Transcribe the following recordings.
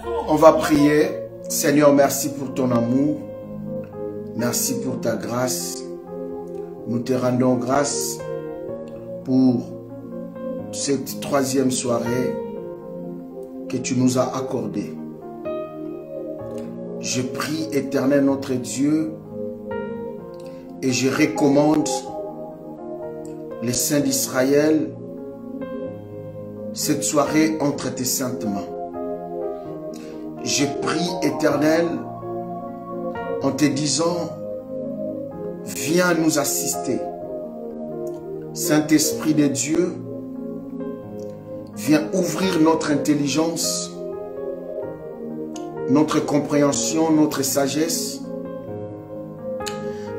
On va prier. Seigneur, merci pour ton amour. Merci pour ta grâce. Nous te rendons grâce pour cette troisième soirée que tu nous as accordée. Je prie, Éternel notre Dieu, et je recommande les saints d'Israël cette soirée entre tes saintes mains. Je prie, Éternel, en te disant, viens nous assister. Saint-Esprit de Dieu, viens ouvrir notre intelligence, notre compréhension, notre sagesse,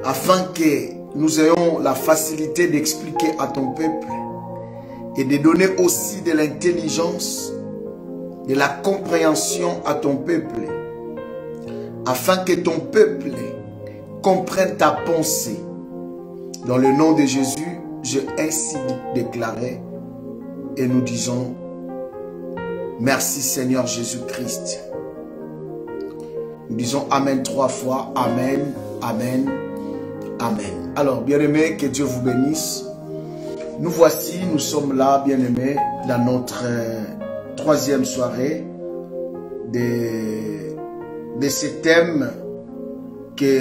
afin que nous ayons la facilité d'expliquer à ton peuple et de donner aussi de l'intelligence, de la compréhension à ton peuple, afin que ton peuple comprenne ta pensée. Dans le nom de Jésus, je ainsi déclaré et nous disons merci Seigneur Jésus-Christ. Nous disons Amen 3 fois, Amen, Amen, Amen. Alors, bien-aimés, que Dieu vous bénisse. Nous voici, nous sommes là, bien-aimés, dans notre troisième soirée de ce thème que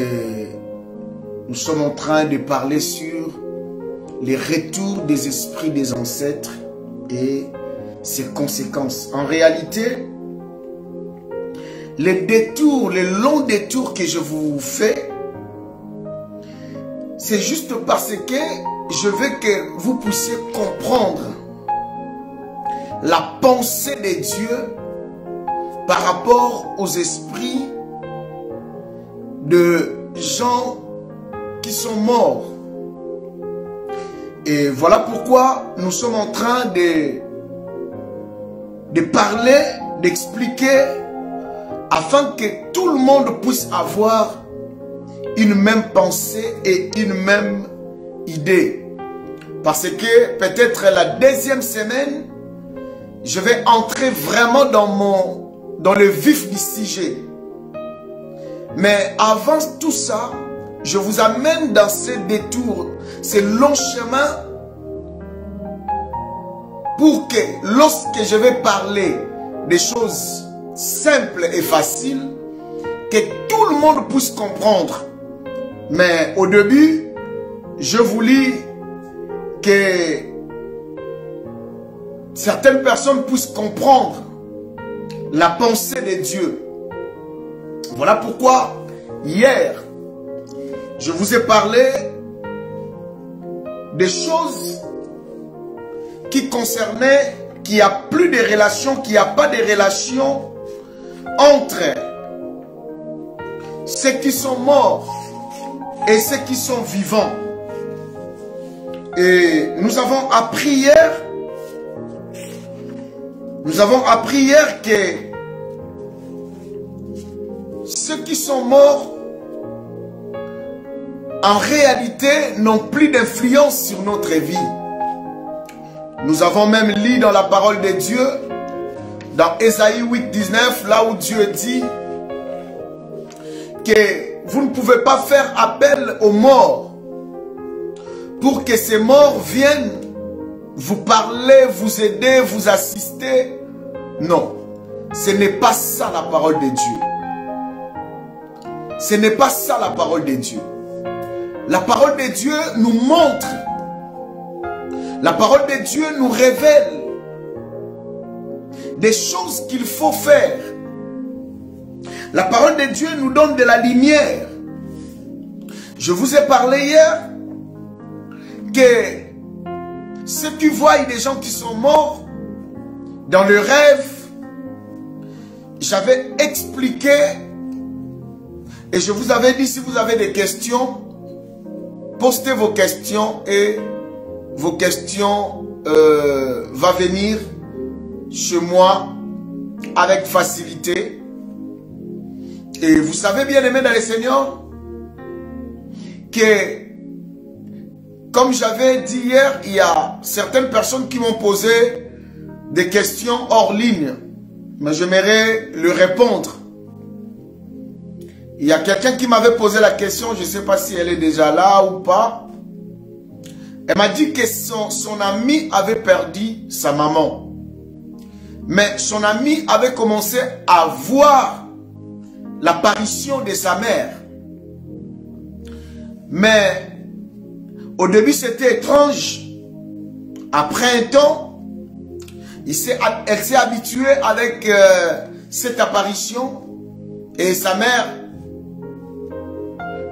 nous sommes en train de parler sur les retours des esprits des ancêtres et ses conséquences. En réalité, les détours, les longs détours que je vous fais, c'est juste parce que je veux que vous puissiez comprendre la pensée de Dieu par rapport aux esprits de gens qui sont morts. Et voilà pourquoi nous sommes en train de parler, d'expliquer, afin que tout le monde puisse avoir une même pensée et une même idée. Parce que peut-être la deuxième semaine, je vais entrer vraiment dans le vif du sujet. Mais avant tout ça, je vous amène dans ces détours, ces longs chemins, pour que lorsque je vais parler des choses simples et faciles, que tout le monde puisse comprendre. Mais au début, je vous lis que certaines personnes puissent comprendre la pensée de Dieu. Voilà pourquoi hier, je vous ai parlé des choses qui concernaient qu'il n'y a plus de relations, qu'il n'y a pas de relations entre ceux qui sont morts et ceux qui sont vivants. Et nous avons appris hier, que ceux qui sont morts, en réalité, n'ont plus d'influence sur notre vie. Nous avons même lu dans la parole de Dieu, dans Ésaïe 8, 19, là où Dieu dit que vous ne pouvez pas faire appel aux morts pour que ces morts viennent vous parler, vous aider, vous assister. Non, ce n'est pas ça la parole de Dieu. Ce n'est pas ça la parole de Dieu. La parole de Dieu nous montre, la parole de Dieu nous révèle des choses qu'il faut faire. La parole de Dieu nous donne de la lumière. Je vous ai parlé hier que ceux qui voient des gens qui sont morts dans le rêve, j'avais expliqué et je vous avais dit, si vous avez des questions, postez vos questions et vos questions vont venir chez moi avec facilité. Et vous savez, bien aimé dans le Seigneur, que comme j'avais dit hier, il y a certaines personnes qui m'ont posé des questions hors ligne. mais j'aimerais lui répondre. Il y a quelqu'un qui m'avait posé la question, je ne sais pas si elle est déjà là ou pas. Elle m'a dit que son ami avait perdu sa maman. Mais son ami avait commencé à voir l'apparition de sa mère. Mais au début c'était étrange. Après un temps, elle s'est habituée avec cette apparition. Et sa mère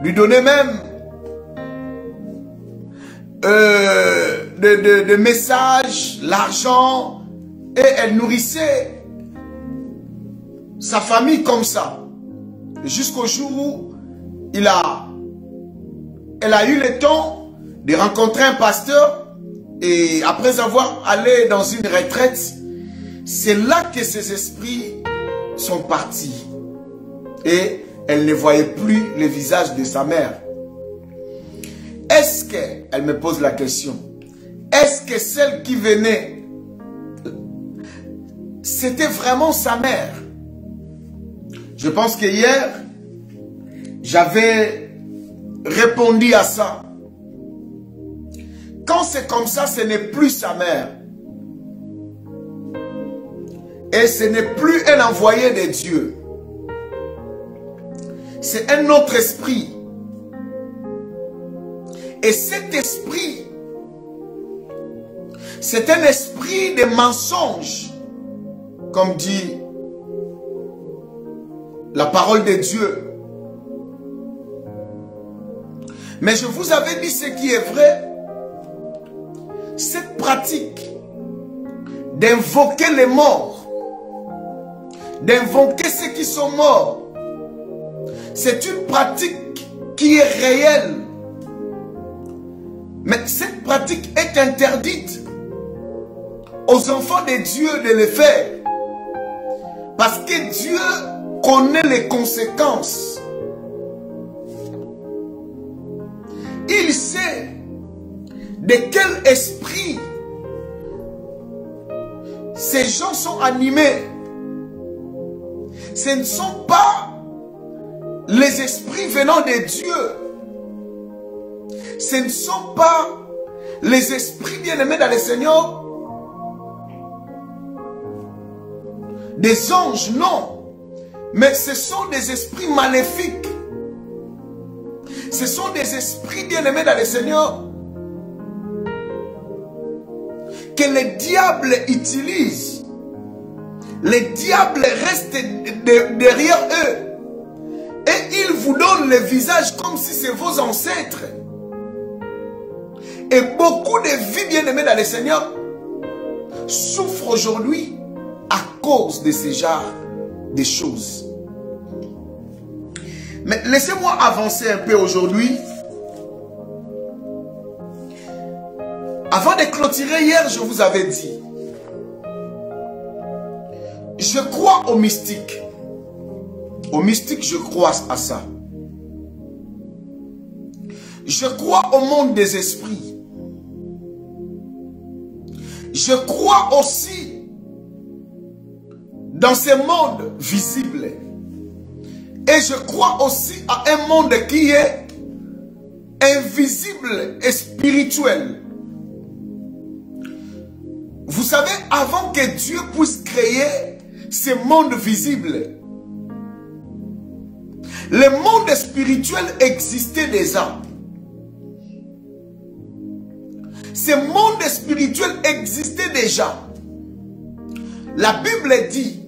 lui donnait même des messages, l'argent. Et elle nourrissait sa famille comme ça. Jusqu'au jour où elle a eu le temps de rencontrer un pasteur. Et après avoir allé dans une retraite, c'est là que ses esprits sont partis. Et elle ne voyait plus le visage de sa mère. Est-ce que, elle me pose la question, est-ce que celle qui venait, c'était vraiment sa mère? Je pense que hier, j'avais répondu à ça. Quand c'est comme ça, ce n'est plus sa mère. Et ce n'est plus un envoyé de Dieu. C'est un autre esprit. Et cet esprit, c'est un esprit de mensonge. Comme dit la parole de Dieu. Mais je vous avais dit ce qui est vrai. Cette pratique d'invoquer les morts, d'invoquer ceux qui sont morts, c'est une pratique qui est réelle. Mais cette pratique est interdite aux enfants de Dieu de le faire. Parce que Dieu connaît les conséquences. Il sait de quel esprit ces gens sont animés. Ce ne sont pas les esprits venant de Dieu. Ce ne sont pas les esprits bien-aimés dans le Seigneur. Des anges, non. Mais ce sont des esprits maléfiques. Ce sont des esprits bien-aimés dans le Seigneur que le diable utilise. Le diable reste derrière eux. Et il vous donne le visage comme si c'est vos ancêtres. Et beaucoup de vies bien-aimées dans le Seigneur souffrent aujourd'hui à cause de ce genre de choses. Mais laissez-moi avancer un peu aujourd'hui. Avant de clôturer, hier, je vous avais dit, je crois au mystique. Au mystique, je crois à ça. Je crois au monde des esprits. Je crois aussi dans ce monde visible. Et je crois aussi à un monde qui est invisible et spirituel. Vous savez, avant que Dieu puisse créer ce monde visible, le monde spirituel existait déjà. Ce monde spirituel existait déjà. La Bible dit,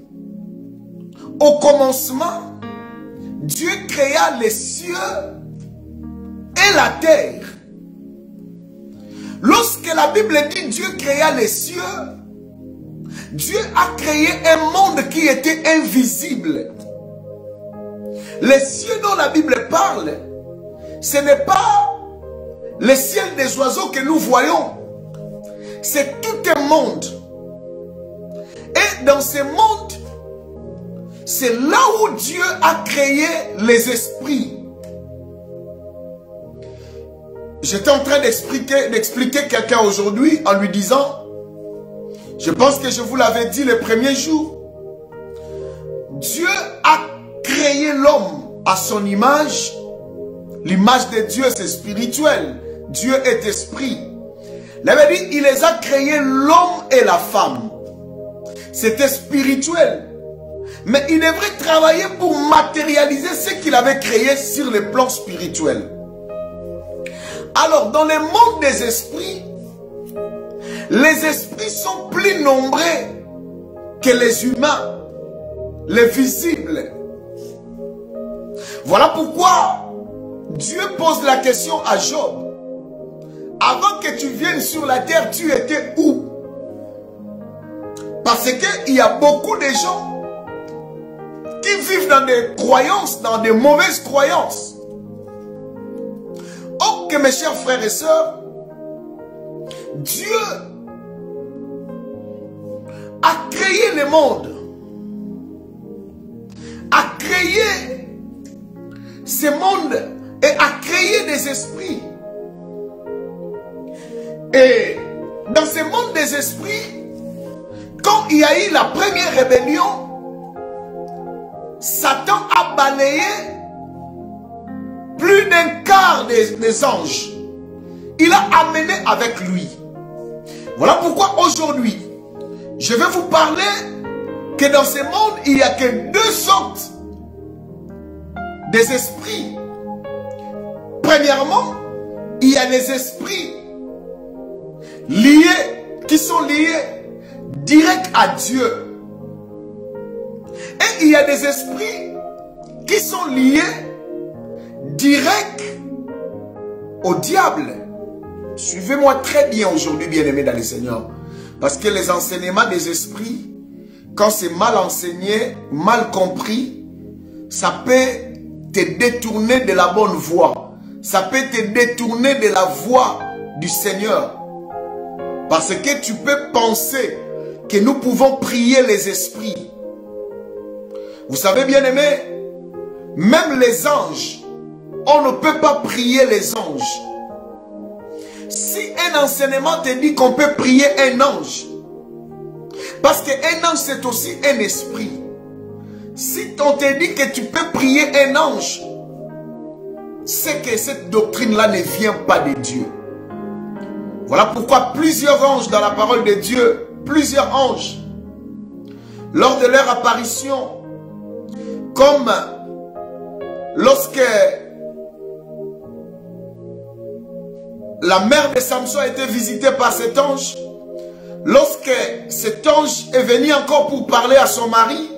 au commencement, Dieu créa les cieux et la terre. Lorsque la Bible dit Dieu créa les cieux, Dieu a créé un monde qui était invisible. Les cieux dont la Bible parle, ce n'est pas le ciel des oiseaux que nous voyons. C'est tout un monde. Et dans ce monde, c'est là où Dieu a créé les esprits. J'étais en train d'expliquer quelqu'un aujourd'hui en lui disant, je pense que je vous l'avais dit le premier jour, l'homme à son image. L'image de Dieu, c'est spirituel. Dieu est esprit. Il avait dit, il les a créés l'homme et la femme. C'était spirituel. Mais il devrait travailler pour matérialiser ce qu'il avait créé sur le plan spirituel. Alors, dans le monde des esprits, les esprits sont plus nombreux que les humains, les visibles. Voilà pourquoi Dieu pose la question à Job. Avant que tu viennes sur la terre, tu étais où? Parce qu'il y a beaucoup de gens qui vivent dans des croyances, dans des mauvaises croyances. Oh, que mes chers frères et sœurs, Dieu a créé le monde, a créé ce monde et a créé des esprits. Et dans ce monde des esprits, quand il y a eu la première rébellion, Satan a balayé plus d'un quart des anges. Il a amené avec lui. Voilà pourquoi aujourd'hui, je vais vous parler que dans ce monde, il n'y a que deux sortes des esprits. Premièrement, il y a les esprits liés, qui sont liés direct à Dieu. Et il y a des esprits qui sont liés direct au diable. Suivez-moi très bien aujourd'hui, bien-aimés dans le Seigneur. Parce que les enseignements des esprits, quand c'est mal enseigné, mal compris, ça peut te détourner de la bonne voie. Ça peut te détourner de la voie du Seigneur. Parce que tu peux penser que nous pouvons prier les esprits. Vous savez, bien-aimés, même les anges, on ne peut pas prier les anges. Si un enseignement te dit qu'on peut prier un ange, parce qu'un ange c'est aussi un esprit. Si on te dit que tu peux prier un ange, c'est que cette doctrine-là ne vient pas de Dieu. Voilà pourquoi plusieurs anges dans la parole de Dieu, plusieurs anges, lors de leur apparition, comme lorsque la mère de Samson a été visitée par cet ange, lorsque cet ange est venu encore pour parler à son mari,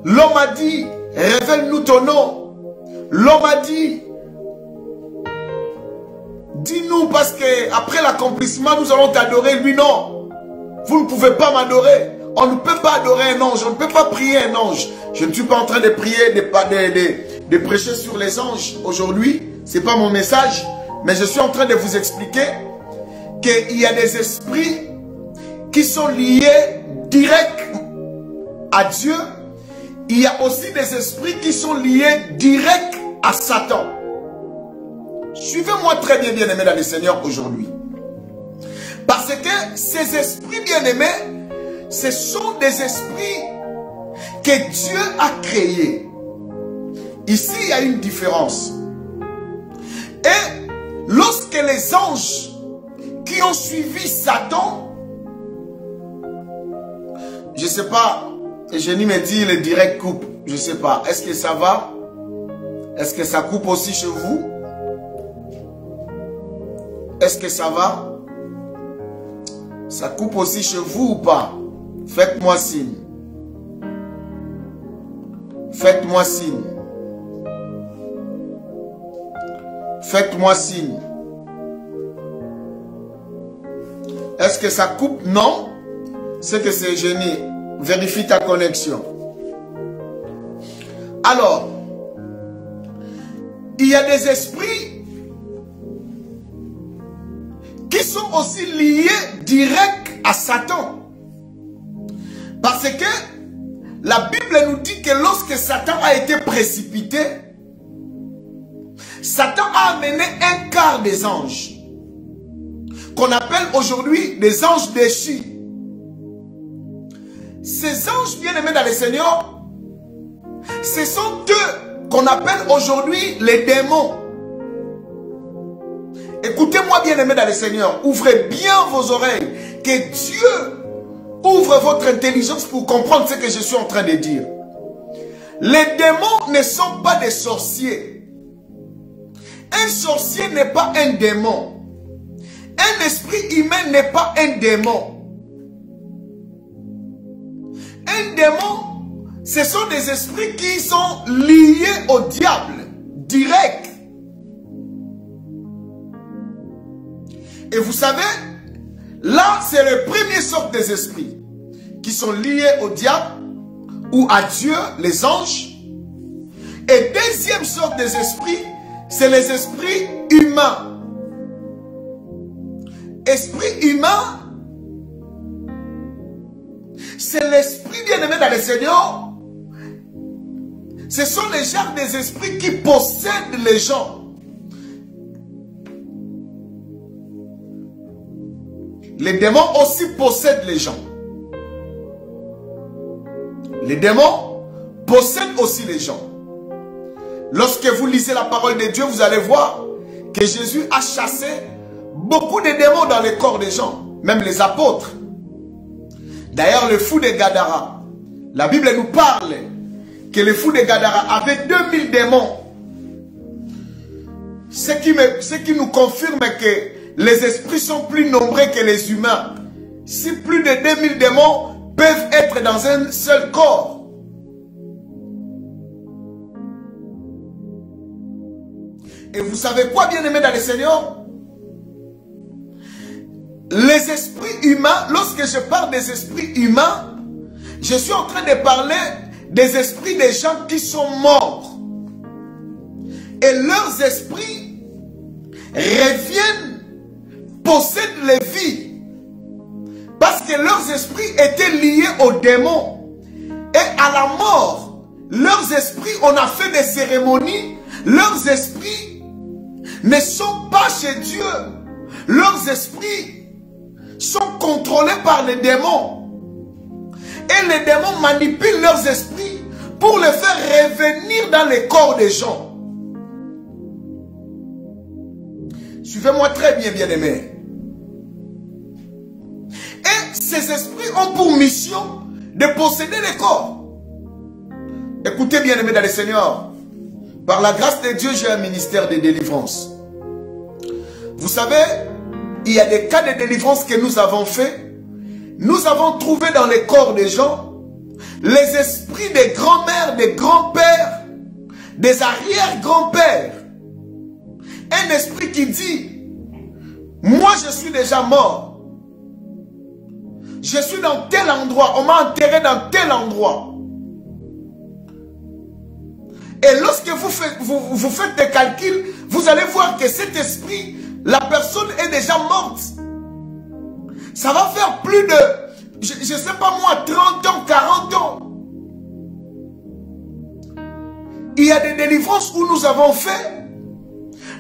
l'homme a dit, révèle-nous ton nom. L'homme a dit, dis-nous parce que après l'accomplissement, nous allons t'adorer. Lui, non, vous ne pouvez pas m'adorer. On ne peut pas adorer un ange, on ne peut pas prier un ange. Je ne suis pas en train de prier, de prêcher sur les anges aujourd'hui. Ce n'est pas mon message. Mais je suis en train de vous expliquer qu'il y a des esprits qui sont liés direct à Dieu. Il y a aussi des esprits qui sont liés direct à Satan. Suivez-moi très bien, bien-aimés dans le Seigneur aujourd'hui. Parce que ces esprits bien-aimés, ce sont des esprits que Dieu a créés. Ici, il y a une différence. Et lorsque les anges qui ont suivi Satan, je ne sais pas, Eugénie me dit le direct coupe, je ne sais pas, est-ce que ça va? Est-ce que ça coupe aussi chez vous? Est-ce que ça va? Ça coupe aussi chez vous ou pas? Faites-moi signe. Faites-moi signe. Faites-moi signe. Est-ce que ça coupe? Non. C'est que c'est Eugénie. Vérifie ta connexion. Alors, il y a des esprits qui sont aussi liés direct à Satan. Parce que la Bible nous dit que lorsque Satan a été précipité, Satan a amené un quart des anges, qu'on appelle aujourd'hui des anges déchus. Ces anges bien-aimés dans le Seigneur, Ce sont eux qu'on appelle aujourd'hui les démons. Écoutez-moi bien aimés dans le Seigneur, ouvrez bien vos oreilles, que Dieu ouvre votre intelligence pour comprendre ce que je suis en train de dire. Les démons ne sont pas des sorciers. Un sorcier n'est pas un démon. Un esprit humain n'est pas un démon. Un démon, ce sont des esprits qui sont liés au diable, direct. Et vous savez, là, c'est le premier sort des esprits qui sont liés au diable ou à Dieu, les anges. Et deuxième sorte des esprits, c'est les esprits humains. Esprit humain, c'est l'esprit bien-aimé dans le Seigneur. Ce sont les genres des esprits qui possèdent les gens. Les démons aussi possèdent les gens. Les démons possèdent aussi les gens. Lorsque vous lisez la parole de Dieu, vous allez voir que Jésus a chassé beaucoup de démons dans les corps des gens, même les apôtres. D'ailleurs, le fou de Gadara, la Bible nous parle que le fou de Gadara avait 2000 démons. Ce qui nous confirme que les esprits sont plus nombreux que les humains. Si plus de 2000 démons peuvent être dans un seul corps. Et vous savez quoi, bien-aimés dans le Seigneur? Les esprits humains, lorsque je parle des esprits humains, je suis en train de parler des esprits des gens qui sont morts. Et leurs esprits reviennent, possèdent les vies. Parce que leurs esprits étaient liés aux démons. Et à la mort, leurs esprits, on a fait des cérémonies. Leurs esprits ne sont pas chez Dieu. Leurs esprits sont contrôlés par les démons. Et les démons manipulent leurs esprits pour les faire revenir dans les corps des gens. Suivez-moi très bien, bien-aimés. Et ces esprits ont pour mission de posséder les corps. Écoutez, bien-aimés dans le Seigneur, par la grâce de Dieu, j'ai un ministère de délivrance. Vous savez, il y a des cas de délivrance que nous avons fait. Nous avons trouvé dans les corps des gens les esprits des grands-mères, des grands-pères, des arrière-grands-pères. Un esprit qui dit, moi je suis déjà mort. Je suis dans tel endroit, on m'a enterré dans tel endroit. Et lorsque vous faites des calculs, vous allez voir que cet esprit, la personne est déjà morte. Ça va faire plus de, je ne sais pas moi, 30 ans, 40 ans. Il y a des délivrances où nous avons fait.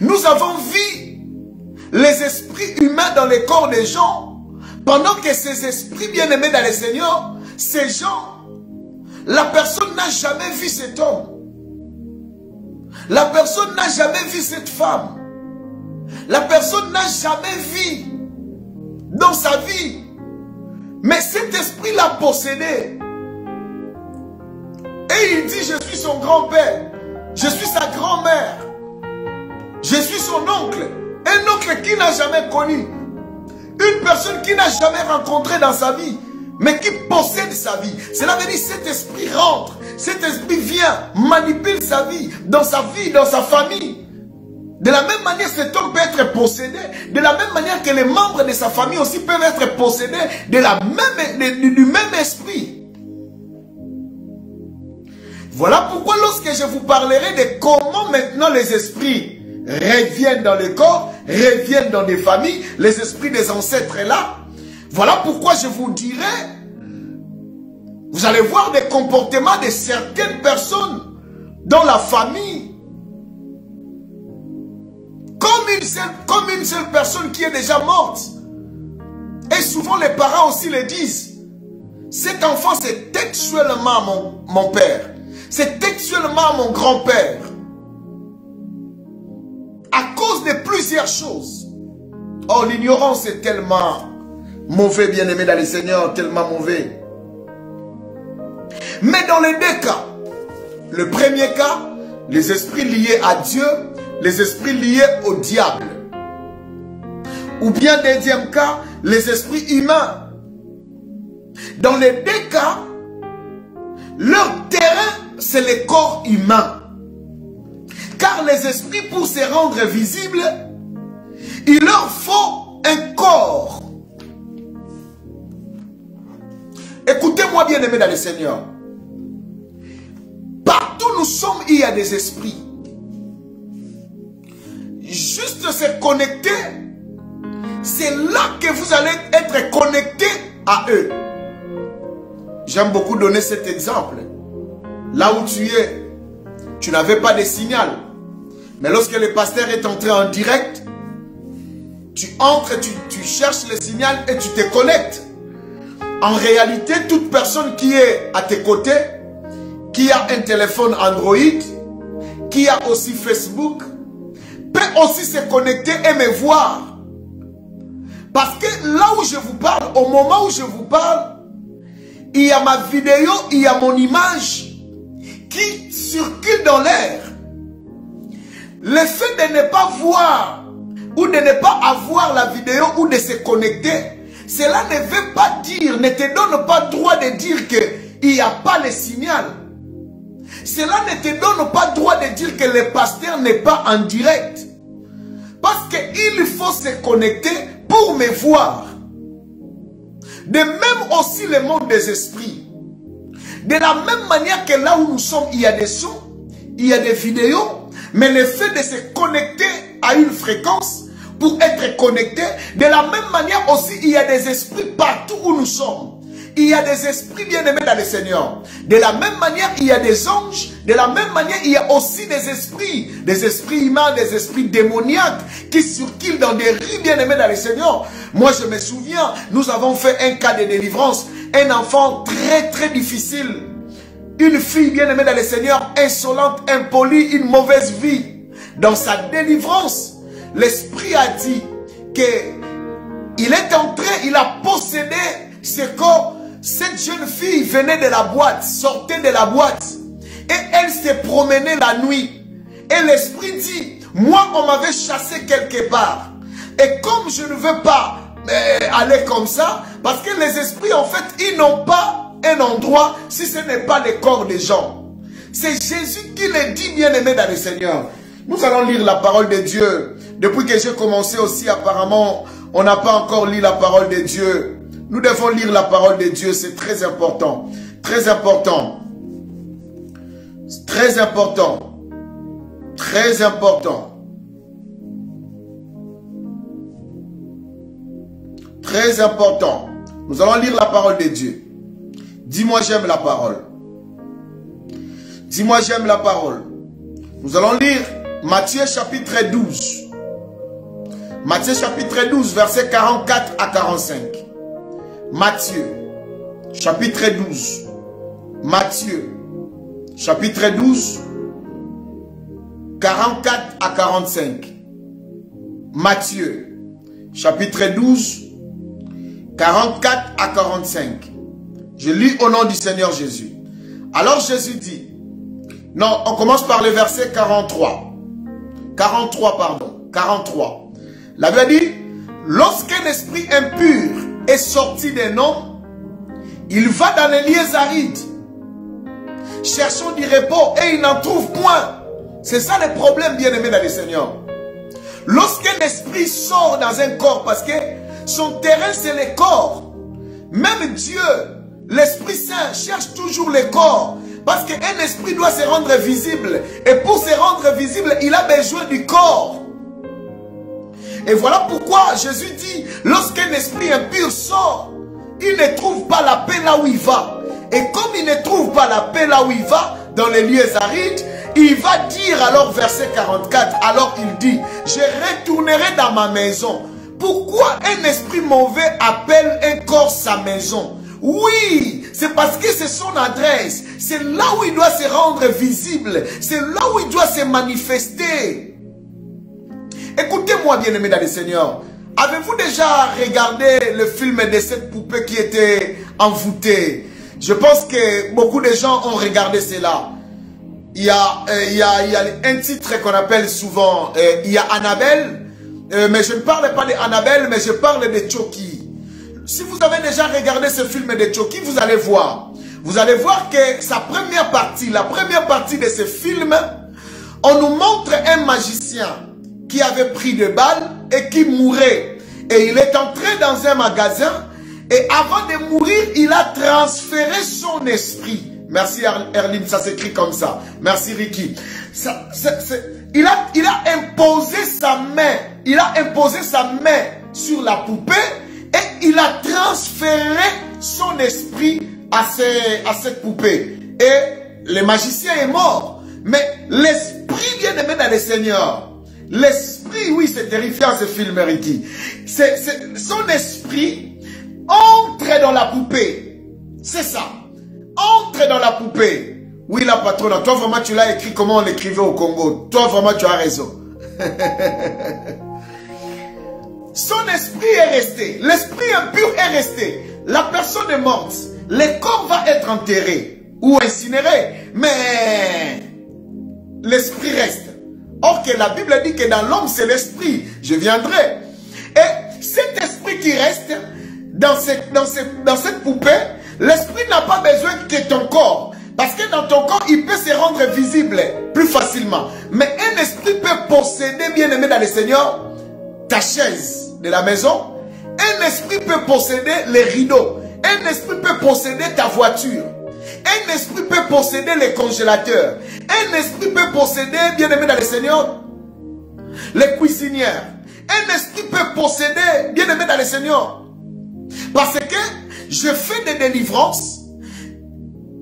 Nous avons vu les esprits humains dans les corps des gens. Pendant que ces esprits bien-aimés dans le Seigneur, ces gens, la personne n'a jamais vu cet homme. La personne n'a jamais vu cette femme. La personne n'a jamais vu dans sa vie. Mais cet esprit l'a possédé. Et il dit, je suis son grand-père. Je suis sa grand-mère. Je suis son oncle. Un oncle qui n'a jamais connu. Une personne qui n'a jamais rencontré dans sa vie. Mais qui possède sa vie. Cela veut dire cet esprit rentre. Cet esprit vient, manipule sa vie, dans sa famille. De la même manière, cet homme peut être possédé. De la même manière que les membres de sa famille aussi peuvent être possédés du même esprit. Voilà pourquoi lorsque je vous parlerai de comment maintenant les esprits reviennent dans le corps, reviennent dans des familles, les esprits des ancêtres là. Voilà pourquoi je vous dirai, vous allez voir des comportements de certaines personnes dans la famille. Comme une seule personne qui est déjà morte. Et souvent les parents aussi le disent. Cet enfant c'est textuellement mon père. C'est textuellement devant mon grand-père. À cause de plusieurs choses. Oh, l'ignorance est tellement mauvais, bien-aimé dans le Seigneur, tellement mauvais. Mais dans les deux cas, le premier cas, les esprits liés à Dieu, les esprits liés au diable. Ou bien deuxième cas, les esprits humains. Dans les deux cas, leur terrain, c'est le corps humain. Car les esprits, pour se rendre visibles, il leur faut un corps. Écoutez-moi bien aimé dans le Seigneur. Partout où nous sommes, il y a des esprits. Juste se connecter, c'est là que vous allez être connecté à eux. J'aime beaucoup donner cet exemple. Là où tu es, tu n'avais pas de signal. Mais lorsque le pasteur est entré en direct, tu entres, tu cherches le signal et tu te connectes. En réalité, toute personne qui est à tes côtés, qui a un téléphone Android, qui a aussi Facebook, peut aussi se connecter et me voir. Parce que là où je vous parle, au moment où je vous parle, il y a ma vidéo, il y a mon image qui circule dans l'air. Le fait de ne pas voir ou de ne pas avoir la vidéo ou de se connecter, cela ne veut pas dire, ne te donne pas droit de dire qu'il n'y a pas le signal. Cela ne te donne pas droit de dire que le pasteur n'est pas en direct. Parce qu'il faut se connecter pour me voir. De même aussi le monde des esprits. De la même manière que là où nous sommes, il y a des sons, il y a des vidéos, mais le fait de se connecter à une fréquence, pour être connecté, de la même manière aussi, il y a des esprits partout où nous sommes. Il y a des esprits bien-aimés dans le Seigneur. De la même manière, il y a des anges. De la même manière, il y a aussi des esprits humains, des esprits démoniaques qui circulent dans des rues bien-aimés dans le Seigneur. Moi, je me souviens, nous avons fait un cas de délivrance. Un enfant très, très difficile. Une fille bien-aimée dans le Seigneur, insolente, impolie, une mauvaise vie. Dans sa délivrance, l'Esprit a dit qu'il est entré, il a possédé ce corps. Cette jeune fille venait de la boîte, sortait de la boîte. Et elle s'est promenée la nuit. Et l'Esprit dit, moi on m'avait chassé quelque part. Et comme je ne veux pas aller comme ça, parce que les esprits en fait, ils n'ont pas un endroit si ce n'est pas le corps des gens. C'est Jésus qui le dit, bien-aimé dans le Seigneur. Nous allons lire la parole de Dieu. Depuis que j'ai commencé aussi, apparemment, on n'a pas encore lu la parole de Dieu. Nous devons lire la parole de Dieu, c'est très important. Très important. Très important. Très important. Très important. Nous allons lire la parole de Dieu. Dis-moi j'aime la parole. Dis-moi j'aime la parole. Nous allons lire Matthieu chapitre 12. Matthieu chapitre 12, versets 44 à 45. Matthieu chapitre 12. Matthieu chapitre 12, 44 à 45. Matthieu chapitre 12, 44 à 45. Je lis au nom du Seigneur Jésus. Alors Jésus dit, non, on commence par le verset 43. 43, pardon. 43. La Bible dit, lorsqu'un esprit impur est sorti d'un homme, il va dans les lieux arides, cherchant du repos et il n'en trouve point. C'est ça le problème, bien-aimé dans le Seigneur. Lorsqu'un esprit sort dans un corps, parce que son terrain c'est le corps, même Dieu, l'Esprit Saint cherche toujours le corps. Parce qu'un esprit doit se rendre visible. Et pour se rendre visible, il a besoin du corps. Et voilà pourquoi Jésus dit, lorsqu'un esprit impur sort, il ne trouve pas la paix là où il va. Et comme il ne trouve pas la paix là où il va, dans les lieux arides, il va dire alors, verset 44, alors il dit, je retournerai dans ma maison. Pourquoi un esprit mauvais appelle un corps sa maison? Oui, c'est parce que c'est son adresse. C'est là où il doit se rendre visible. C'est là où il doit se manifester. Écoutez-moi, bien-aimés dans le Seigneur. Avez-vous déjà regardé le film de cette poupée qui était envoûtée? Je pense que beaucoup de gens ont regardé cela. Il y a un titre qu'on appelle souvent, il y a Annabelle, mais je ne parle pas d'Annabelle, mais je parle de Chucky. Si vous avez déjà regardé ce film de Chucky, vous allez voir. Vous allez voir que sa première partie, la première partie de ce film, on nous montre un magicien qui avait pris des balles et qui mourait. Et il est entré dans un magasin et avant de mourir, il a transféré son esprit. Merci Erline, ça s'écrit comme ça. Merci Ricky. Il a imposé sa main. Il a imposé sa main sur la poupée et il a transféré son esprit à cette poupée. Et le magicien est mort. Mais l'esprit bien aimé dans le Seigneur. L'esprit, oui, c'est terrifiant ce film, Ricky. Son esprit entre dans la poupée. C'est ça. Entre dans la poupée. Oui, la patronne. Toi, vraiment, tu l'as écrit comment on l'écrivait au Congo. Toi, vraiment, tu as raison. Son esprit est resté. L'esprit impur est resté. La personne est morte. Le corps va être enterré ou incinéré. Mais l'esprit reste. Or que la Bible dit que dans l'homme, c'est l'esprit. Je viendrai. Et cet esprit qui reste dans cette poupée, l'esprit n'a pas besoin que ton corps. Parce que dans ton corps, il peut se rendre visible plus facilement. Mais un esprit peut posséder, bien aimé dans le Seigneur, ta chaise de la maison. Un esprit peut posséder les rideaux. Un esprit peut posséder ta voiture. Un esprit peut posséder les congélateurs. Un esprit peut posséder, bien aimé dans le Seigneur, les cuisinières. Un esprit peut posséder, bien aimé dans le Seigneur. Parce que je fais des délivrances.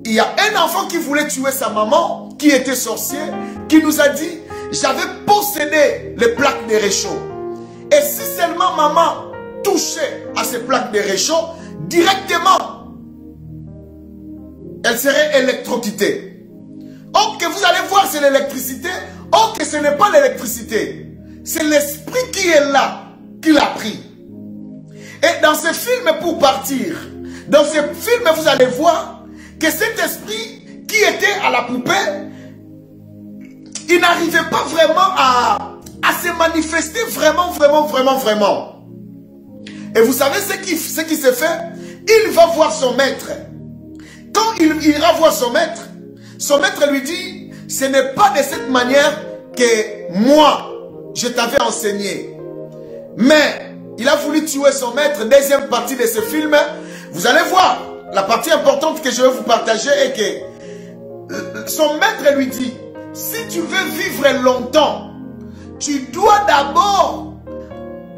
Il y a un enfant qui voulait tuer sa maman, qui était sorcier, qui nous a dit, j'avais possédé les plaques de réchaud. Et si seulement maman touchait à ces plaques de réchaud, directement, elle serait électrocutée. Oh, que vous allez voir, c'est l'électricité. Oh, que ce n'est pas l'électricité. C'est l'esprit qui est là, qui l'a pris. Et dans ce film, pour partir, dans ce film, vous allez voir que cet esprit qui était à la poupée, il n'arrivait pas vraiment à se manifester vraiment. Et vous savez ce qui se fait? Il va voir son maître. Quand il ira voir son maître lui dit, ce n'est pas de cette manière que moi, je t'avais enseigné. Mais il a voulu tuer son maître. Deuxième partie de ce film, vous allez voir, la partie importante que je vais vous partager est que son maître lui dit, si tu veux vivre longtemps, tu dois d'abord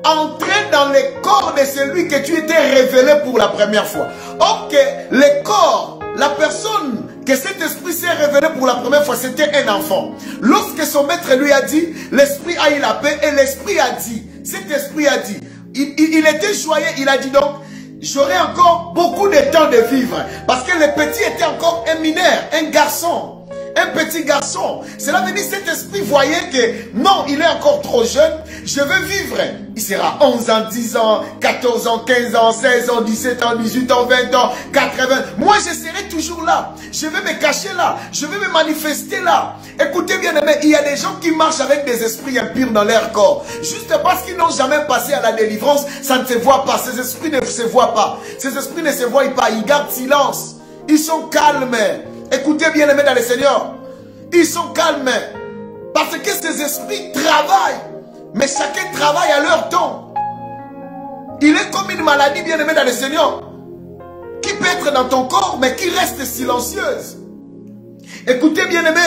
entrer dans le corps de celui que tu étais révélé pour la première fois. Ok, le corps, la personne que cet esprit s'est révélé pour la première fois, c'était un enfant. Lorsque son maître lui a dit, l'esprit a eu la paix, et l'esprit a dit, cet esprit a dit, il était joyeux, il a dit donc, j'aurai encore beaucoup de temps de vivre. Parce que le petit était encore un mineur, un garçon. Un petit garçon. Cela veut dire que cet esprit voyait que non, il est encore trop jeune. Je veux vivre. Il sera 11 ans, 10 ans, 14 ans, 15 ans, 16 ans, 17 ans, 18 ans, 20 ans, 80. Moi, je serai toujours là. Je vais me cacher là. Je vais me manifester là. Écoutez bien, aimé, il y a des gens qui marchent avec des esprits impurs dans leur corps. Juste parce qu'ils n'ont jamais passé à la délivrance, ça ne se voit pas. Ces esprits ne se voient pas. Ces esprits ne se voient pas. Ils gardent silence. Ils sont calmes. Écoutez bien, aimé dans le Seigneur. Ils sont calmes. Parce que ces esprits travaillent. Mais chacun travaille à leur temps. Il est comme une maladie, bien aimé dans le Seigneur, qui peut être dans ton corps, mais qui reste silencieuse. Écoutez, bien aimé.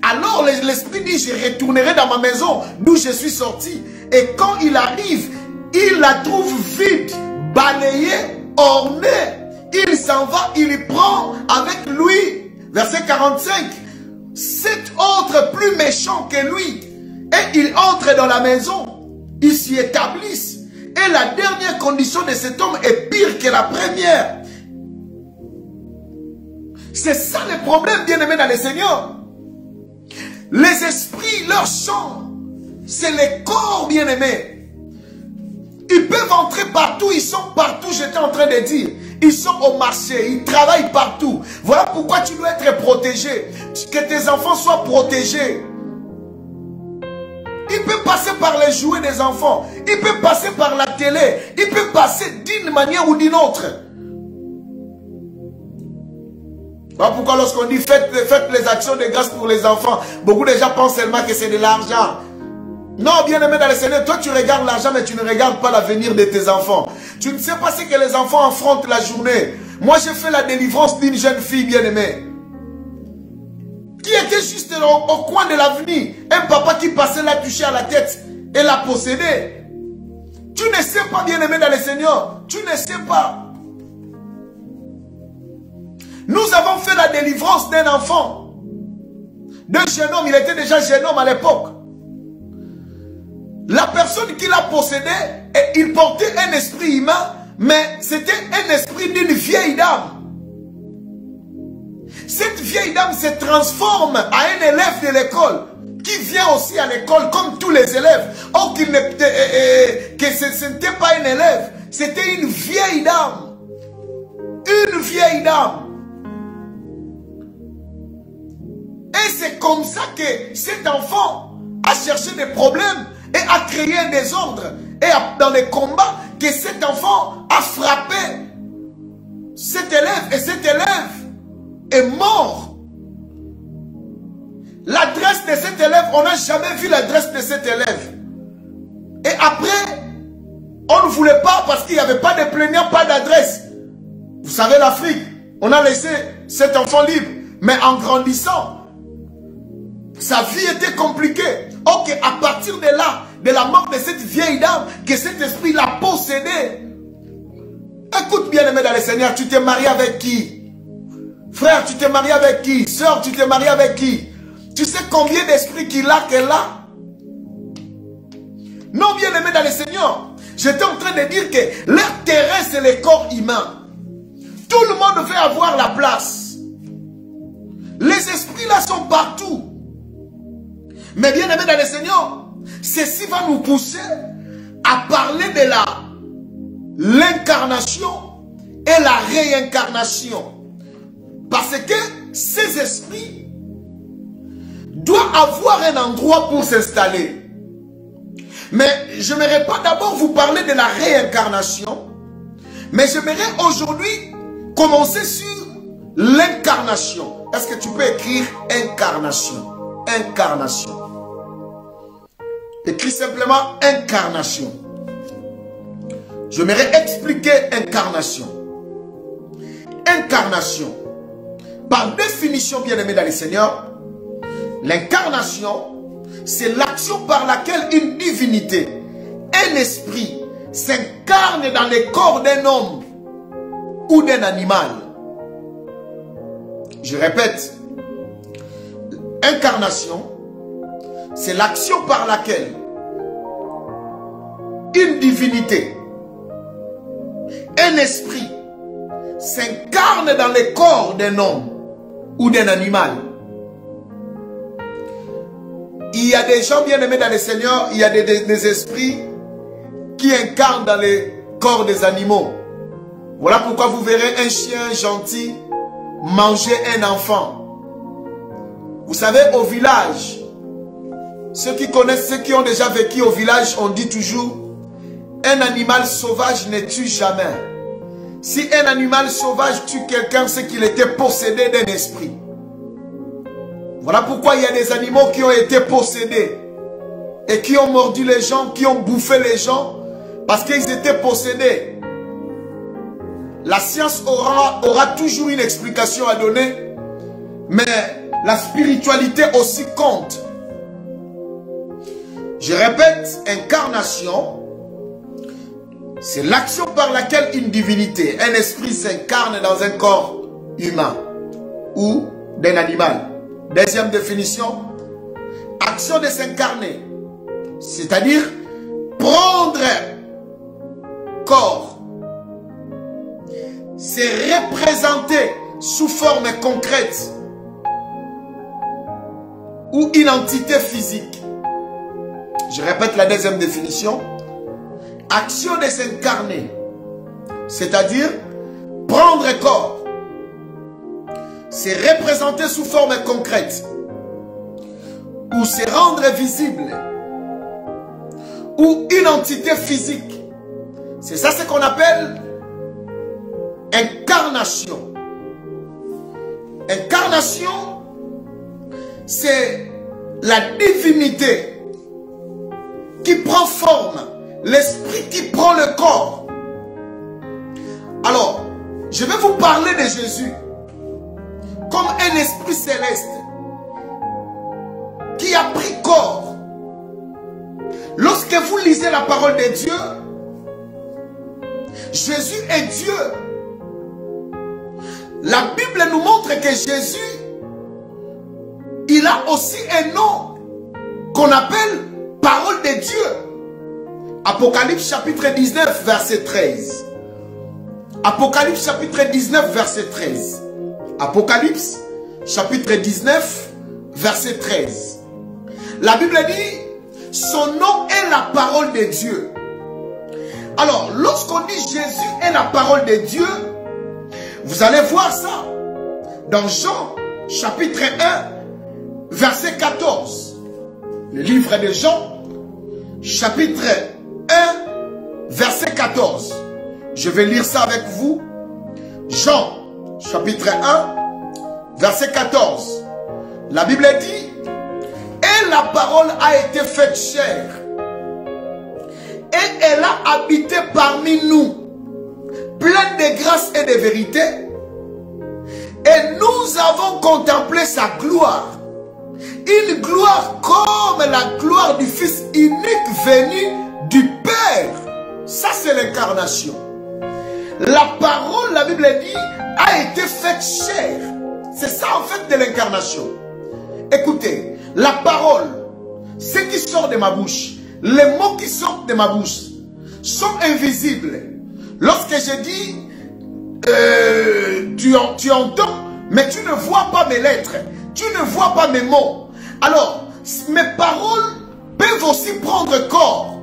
Alors l'esprit dit, je retournerai dans ma maison d'où je suis sorti. Et quand il arrive, il la trouve vide, balayée, ornée. Il s'en va, il y prend avec lui, verset 45, 7 autres plus méchants que lui. Et ils entrent dans la maison, ils s'y établissent. Et la dernière condition de cet homme est pire que la première. C'est ça le problème, bien-aimés dans le Seigneur. Les esprits, leur champ, c'est les corps, bien-aimés. Ils peuvent entrer partout, ils sont partout, j'étais en train de dire. Ils sont au marché, ils travaillent partout. Voilà pourquoi tu dois être protégé. Que tes enfants soient protégés. Il peut passer par les jouets des enfants. Il peut passer par la télé. Il peut passer d'une manière ou d'une autre. Voilà pourquoi lorsqu'on dit faites les actions de grâce pour les enfants, beaucoup de gens pensent seulement que c'est de l'argent. Non, bien-aimé dans le Seigneur, toi tu regardes l'argent, mais tu ne regardes pas l'avenir de tes enfants. Tu ne sais pas ce que les enfants affrontent la journée. Moi, j'ai fait la délivrance d'une jeune fille bien-aimée qui était juste au coin de l'avenue. Un papa qui passait la toucher à la tête et la possédait. Tu ne sais pas, bien-aimé dans le Seigneur. Tu ne sais pas. Nous avons fait la délivrance d'un enfant. D'un jeune homme. Il était déjà jeune homme à l'époque. La personne qui l'a possédé, il portait un esprit humain, mais c'était un esprit d'une vieille dame. Cette vieille dame se transforme à un élève de l'école, qui vient aussi à l'école comme tous les élèves. Or, que ce n'était pas un élève, c'était une vieille dame. Une vieille dame. Et c'est comme ça que cet enfant a cherché des problèmes et a créé un désordre. Et dans les combats, que cet enfant a frappé cet élève. Et cet élève est mort. L'adresse de cet élève, on n'a jamais vu l'adresse de cet élève. Et après, on ne voulait pas parce qu'il n'y avait pas de plaignant, pas d'adresse. Vous savez, l'Afrique, on a laissé cet enfant libre. Mais en grandissant, sa vie était compliquée. Ok, à partir de là, de la mort de cette vieille dame, que cet esprit l'a possédée. Écoute bien, aimé dans le Seigneur, tu t'es marié avec qui? Frère, tu t'es marié avec qui? Sœur, tu t'es marié avec qui? Tu sais combien d'esprits qu'il a, qu'elle a? Non, bien aimé dans le Seigneur, j'étais en train de dire que leur terrain, c'est le corps humain. Tout le monde veut avoir la place. Les esprits là sont partout. Mais bien aimé dans le Seigneur, ceci va nous pousser à parler de l'incarnation et la réincarnation. Parce que ces esprits doivent avoir un endroit pour s'installer. Mais je n'aimerais pas d'abord vous parler de la réincarnation, mais j'aimerais aujourd'hui commencer sur l'incarnation. Est-ce que tu peux écrire incarnation? Incarnation. Écris simplement incarnation. J'aimerais expliquer incarnation. Incarnation. Par définition, bien-aimé dans le Seigneur, l'incarnation, c'est l'action par laquelle une divinité, un esprit, s'incarne dans le corps d'un homme ou d'un animal. Je répète, incarnation, c'est l'action par laquelle une divinité, un esprit, s'incarne dans le corps d'un homme ou d'un animal. Il y a des gens bien aimés dans le Seigneur, il y a des esprits qui incarnent dans le corps des animaux. Voilà pourquoi vous verrez un chien gentil manger un enfant. Vous savez, au village, ceux qui connaissent, ceux qui ont déjà vécu au village, on dit toujours, un animal sauvage ne tue jamais. Si un animal sauvage tue quelqu'un, c'est qu'il était possédé d'un esprit. Voilà pourquoi il y a des animaux qui ont été possédés et qui ont mordu les gens, qui ont bouffé les gens, parce qu'ils étaient possédés. La science aura toujours une explication à donner, mais la spiritualité aussi compte. Je répète, incarnation, c'est l'action par laquelle une divinité, un esprit s'incarne dans un corps humain ou d'un animal. Deuxième définition, action de s'incarner, c'est-à-dire prendre corps. C'est représenter sous forme concrète ou une entité physique. Je répète la deuxième définition. Action de s'incarner, c'est-à-dire prendre corps. C'est représenter sous forme concrète ou se rendre visible ou une entité physique. C'est ça ce qu'on appelle incarnation. Incarnation, c'est la divinité qui prend forme, l'esprit qui prend le corps. Alors, je vais vous parler de Jésus comme un esprit céleste qui a pris corps. Lorsque vous lisez la parole de Dieu, Jésus est Dieu. La Bible nous montre que Jésus, il a aussi un nom qu'on appelle parole de Dieu. Apocalypse chapitre 19 verset 13. Apocalypse chapitre 19 verset 13. Apocalypse chapitre 19 verset 13. La Bible dit, son nom est la parole de Dieu. Alors, lorsqu'on dit Jésus est la parole de Dieu, vous allez voir ça dans Jean chapitre 1 verset 14. Le livre de Jean chapitre 1 verset 14. Je vais lire ça avec vous. Jean chapitre 1 verset 14. La Bible dit, et la parole a été faite chair et elle a habité parmi nous, pleine de grâce et de vérité, et nous avons contemplé sa gloire, une gloire comme la gloire du Fils unique venu du Père. Ça c'est l'incarnation. La parole, la Bible dit, a été faite chair. C'est ça en fait de l'incarnation. Écoutez, la parole, ce qui sort de ma bouche, les mots qui sortent de ma bouche sont invisibles. Lorsque je dis, tu entends, mais tu ne vois pas mes lettres, tu ne vois pas mes mots. Alors, mes paroles peuvent aussi prendre corps.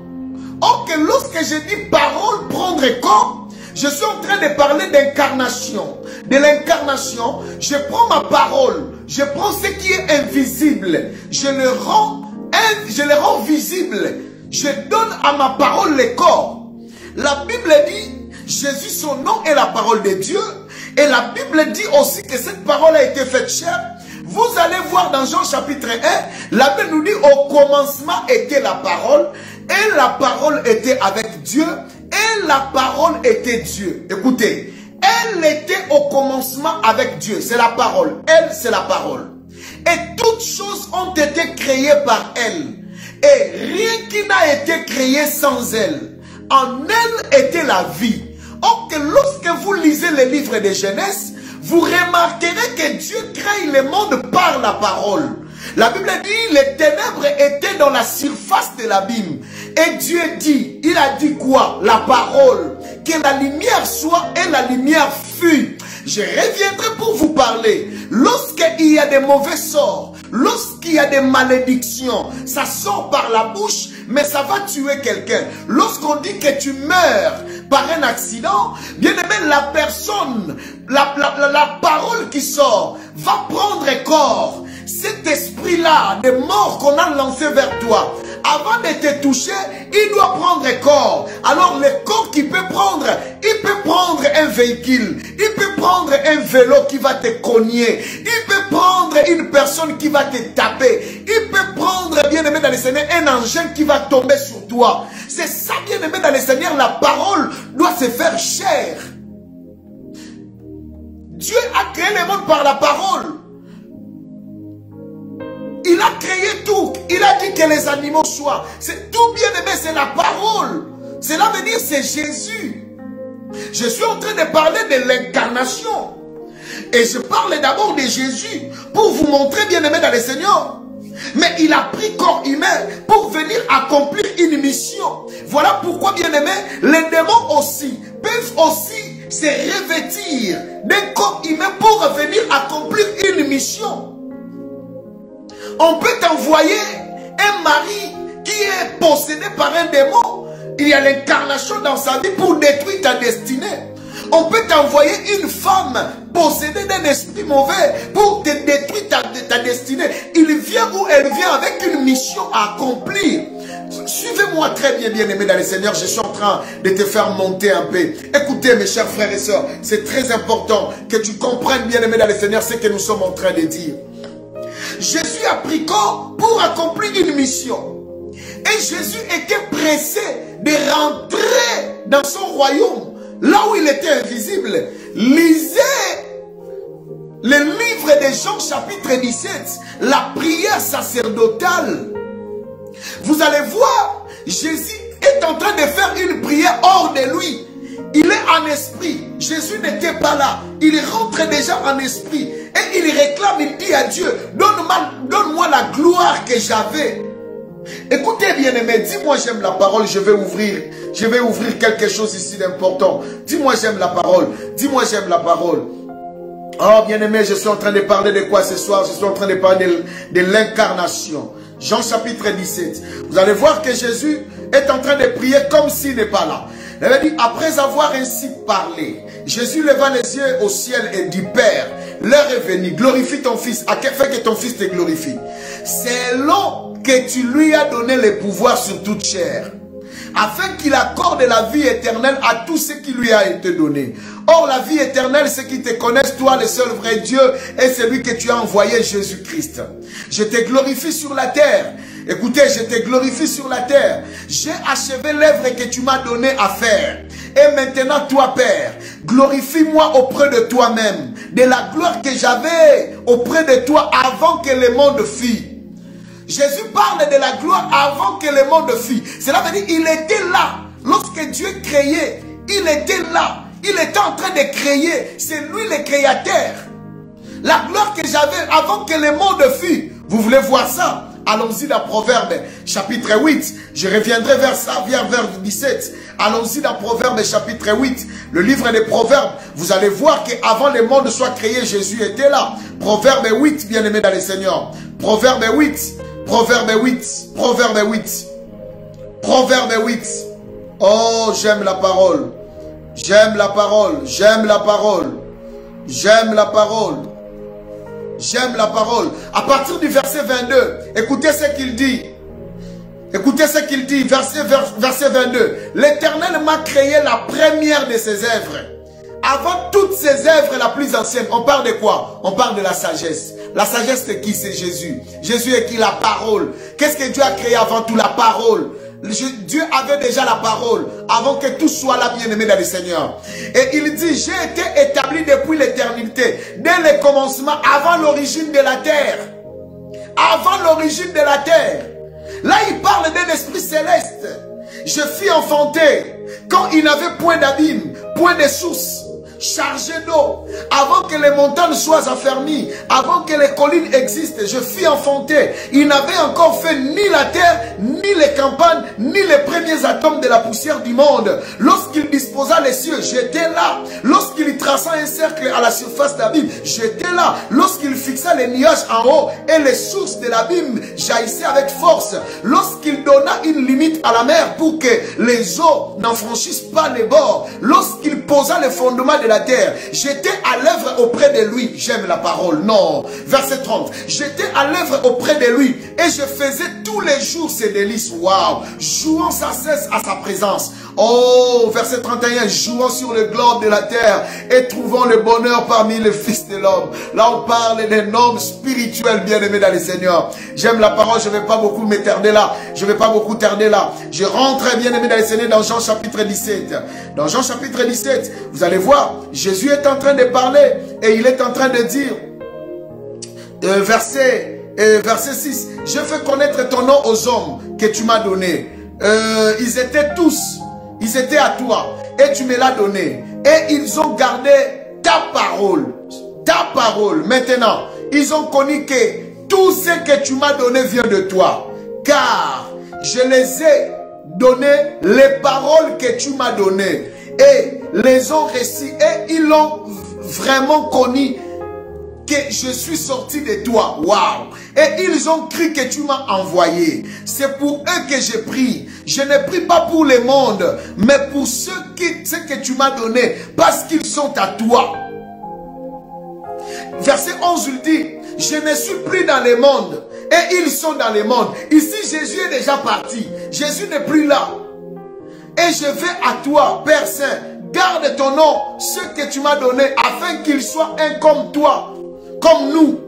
Or que lorsque je dis parole prendre corps, je suis en train de parler d'incarnation. De l'incarnation, je prends ma parole, je prends ce qui est invisible, je le rends visible. Je donne à ma parole le corps. La Bible dit, Jésus, son nom est la parole de Dieu. Et la Bible dit aussi que cette parole a été faite chair. Vous allez voir dans Jean chapitre 1, la Bible nous dit, au commencement était la parole, et la parole était avec Dieu, et la parole était Dieu. Écoutez, elle était au commencement avec Dieu, c'est la parole. Elle, c'est la parole. Et toutes choses ont été créées par elle. Et rien qui n'a été créé sans elle. En elle était la vie. Or que lorsque vous lisez les livres de Genèse, vous remarquerez que Dieu crée le monde par la parole. La Bible dit, les ténèbres étaient dans la surface de l'abîme. Et Dieu dit, il a dit quoi? La parole. Que la lumière soit et la lumière fut. Je reviendrai pour vous parler. Lorsqu'il y a des mauvais sorts, lorsqu'il y a des malédictions, ça sort par la bouche, mais ça va tuer quelqu'un. Lorsqu'on dit que tu meurs par un accident, bien aimé, la personne, la parole qui sort va prendre corps. Cet esprit-là de mort qu'on a lancé vers toi, avant de te toucher, il doit prendre corps. Alors le corps qu'il peut prendre, il peut prendre un véhicule, il peut prendre un vélo qui va te cogner, il peut prendre une personne qui va te taper, il peut prendre, bien aimé dans le Seigneur, un engin qui va tomber sur toi. C'est ça, bien aimé dans le Seigneur, la parole doit se faire chair. Dieu a créé le monde par la parole. Il a créé tout. Il a dit que les animaux soient. C'est tout, bien aimé, c'est la parole. Cela veut dire c'est Jésus. Je suis en train de parler de l'incarnation. Et je parle d'abord de Jésus pour vous montrer, bien aimé dans le Seigneur. Mais il a pris corps humain pour venir accomplir une mission. Voilà pourquoi, bien aimé, les démons aussi peuvent aussi se revêtir d'un corps humain pour venir accomplir une mission. On peut t'envoyer un mari qui est possédé par un démon. Il y a l'incarnation dans sa vie pour détruire ta destinée. On peut t'envoyer une femme possédée d'un esprit mauvais pour te détruire ta destinée. Il vient ou elle vient avec une mission à accomplir. Suivez-moi très bien, bien-aimés dans le Seigneur. Je suis en train de te faire monter un peu. Écoutez, mes chers frères et sœurs, c'est très important que tu comprennes, bien-aimés dans le Seigneur, ce que nous sommes en train de dire. Jésus a pris corps pour accomplir une mission. Et Jésus était pressé de rentrer dans son royaume. Là où il était invisible. Lisez le livre de Jean chapitre 17. La prière sacerdotale. Vous allez voir, Jésus est en train de faire une prière hors de lui. Il est en esprit. Jésus n'était pas là. Il rentre déjà en esprit. Et il réclame, il dit à Dieu, donne-moi la gloire que j'avais. Écoutez bien aimé, dis-moi j'aime la parole, je vais ouvrir quelque chose ici d'important. Dis-moi j'aime la parole, dis-moi j'aime la parole. Oh bien aimé, je suis en train de parler de quoi ce soir? Je suis en train de parler de l'incarnation. Jean chapitre 17. Vous allez voir que Jésus est en train de prier comme s'il n'est pas là. Il avait dit, après avoir ainsi parlé, Jésus leva les yeux au ciel et dit, Père, l'heure est venue, glorifie ton fils, afin que ton fils te glorifie. Selon que tu lui as donné le pouvoir sur toute chair, afin qu'il accorde la vie éternelle à tout ce qui lui a été donné. Or, la vie éternelle, c'est qu'ils te connaissent, toi, le seul vrai Dieu, et celui que tu as envoyé, Jésus-Christ. Je te glorifie sur la terre. Écoutez, je te glorifie sur la terre. J'ai achevé l'œuvre que tu m'as donné à faire. Et maintenant, toi, Père, glorifie-moi auprès de toi-même, de la gloire que j'avais auprès de toi avant que le monde fût. Jésus parle de la gloire avant que le monde fût. Cela veut dire qu'il était là. Lorsque Dieu créait, il était là. Il était en train de créer. C'est lui le créateur. La gloire que j'avais avant que le monde fût. Vous voulez voir ça? Allons-y dans Proverbe chapitre 8. Je reviendrai vers ça, vers 17. Allons-y dans Proverbe chapitre 8. Le livre des Proverbes. Vous allez voir qu'avant le monde soit créé, Jésus était là. Proverbe 8, bien aimé dans le Seigneur. Proverbe 8. Proverbe 8. Proverbe 8. Proverbe 8. Oh, j'aime la parole. J'aime la parole. J'aime la parole. J'aime la parole. J'aime la parole. À partir du verset 22, écoutez ce qu'il dit. Écoutez ce qu'il dit, verset 22. L'Éternel m'a créé la première de ses œuvres. Avant toutes ses œuvres la plus ancienne. On parle de quoi? On parle de la sagesse. La sagesse c'est qui? C'est Jésus. Jésus est qui? La parole. Qu'est-ce que Dieu a créé avant tout? La parole. Dieu avait déjà la parole avant que tout soit là, bien aimé dans le Seigneur. Et il dit, j'ai été établi depuis l'éternité, dès le commencement, avant l'origine de la terre. Avant l'origine de la terre. Là, il parle d'un esprit céleste. Je fus enfanté quand il n'avait point d'abîme, point de source, chargé d'eau, avant que les montagnes soient affermies, avant que les collines existent, je fus enfanté. Il n'avait encore fait ni la terre, ni les campagnes, ni les premiers atomes de la poussière du monde. Lorsqu'il disposa les cieux, j'étais là. Lorsqu'il traça un cercle à la surface de l'abîme, j'étais là. Lorsqu'il fixa les nuages en haut et les sources de l'abîme jaillissaient avec force. Lorsqu'il donna une limite à la mer pour que les eaux n'en franchissent pas les bords. Lorsqu'il posa le fondement de la terre, j'étais à l'œuvre auprès de lui. J'aime la parole. Non. Verset 30. J'étais à l'œuvre auprès de lui et je faisais tous les jours ses délices. Waouh. Jouant sans cesse à sa présence. Oh, verset 31. Jouant sur le globe de la terre et trouvant le bonheur parmi les fils de l'homme. Là, on parle d'un homme spirituel bien-aimé dans le Seigneur. J'aime la parole. Je ne vais pas beaucoup m'éterner là. Je ne vais pas beaucoup tarder là. Je rentre bien-aimé dans le Seigneur dans Jean chapitre 17. Dans Jean chapitre 17, vous allez voir, Jésus est en train de parler et il est en train de dire, verset 6, je fais connaître ton nom aux hommes que tu m'as donné. Ils étaient à toi et tu me l'as donné. Et ils ont gardé ta parole. Ta parole. Maintenant, ils ont connu que tout ce que tu m'as donné vient de toi. Car je les ai donné les paroles que tu m'as données. Et les ont reçus et ils l'ont vraiment connu que je suis sorti de toi. Waouh! Et ils ont cru que tu m'as envoyé. C'est pour eux que j'ai pris. Je ne prie pas pour le monde, mais pour ce que tu m'as donné, parce qu'ils sont à toi. Verset 11, il dit, je ne suis plus dans le monde, et ils sont dans le monde. Ici, Jésus est déjà parti. Jésus n'est plus là. Et je vais à toi, Père Saint, garde ton nom, ce que tu m'as donné, afin qu'il soit un comme toi, comme nous.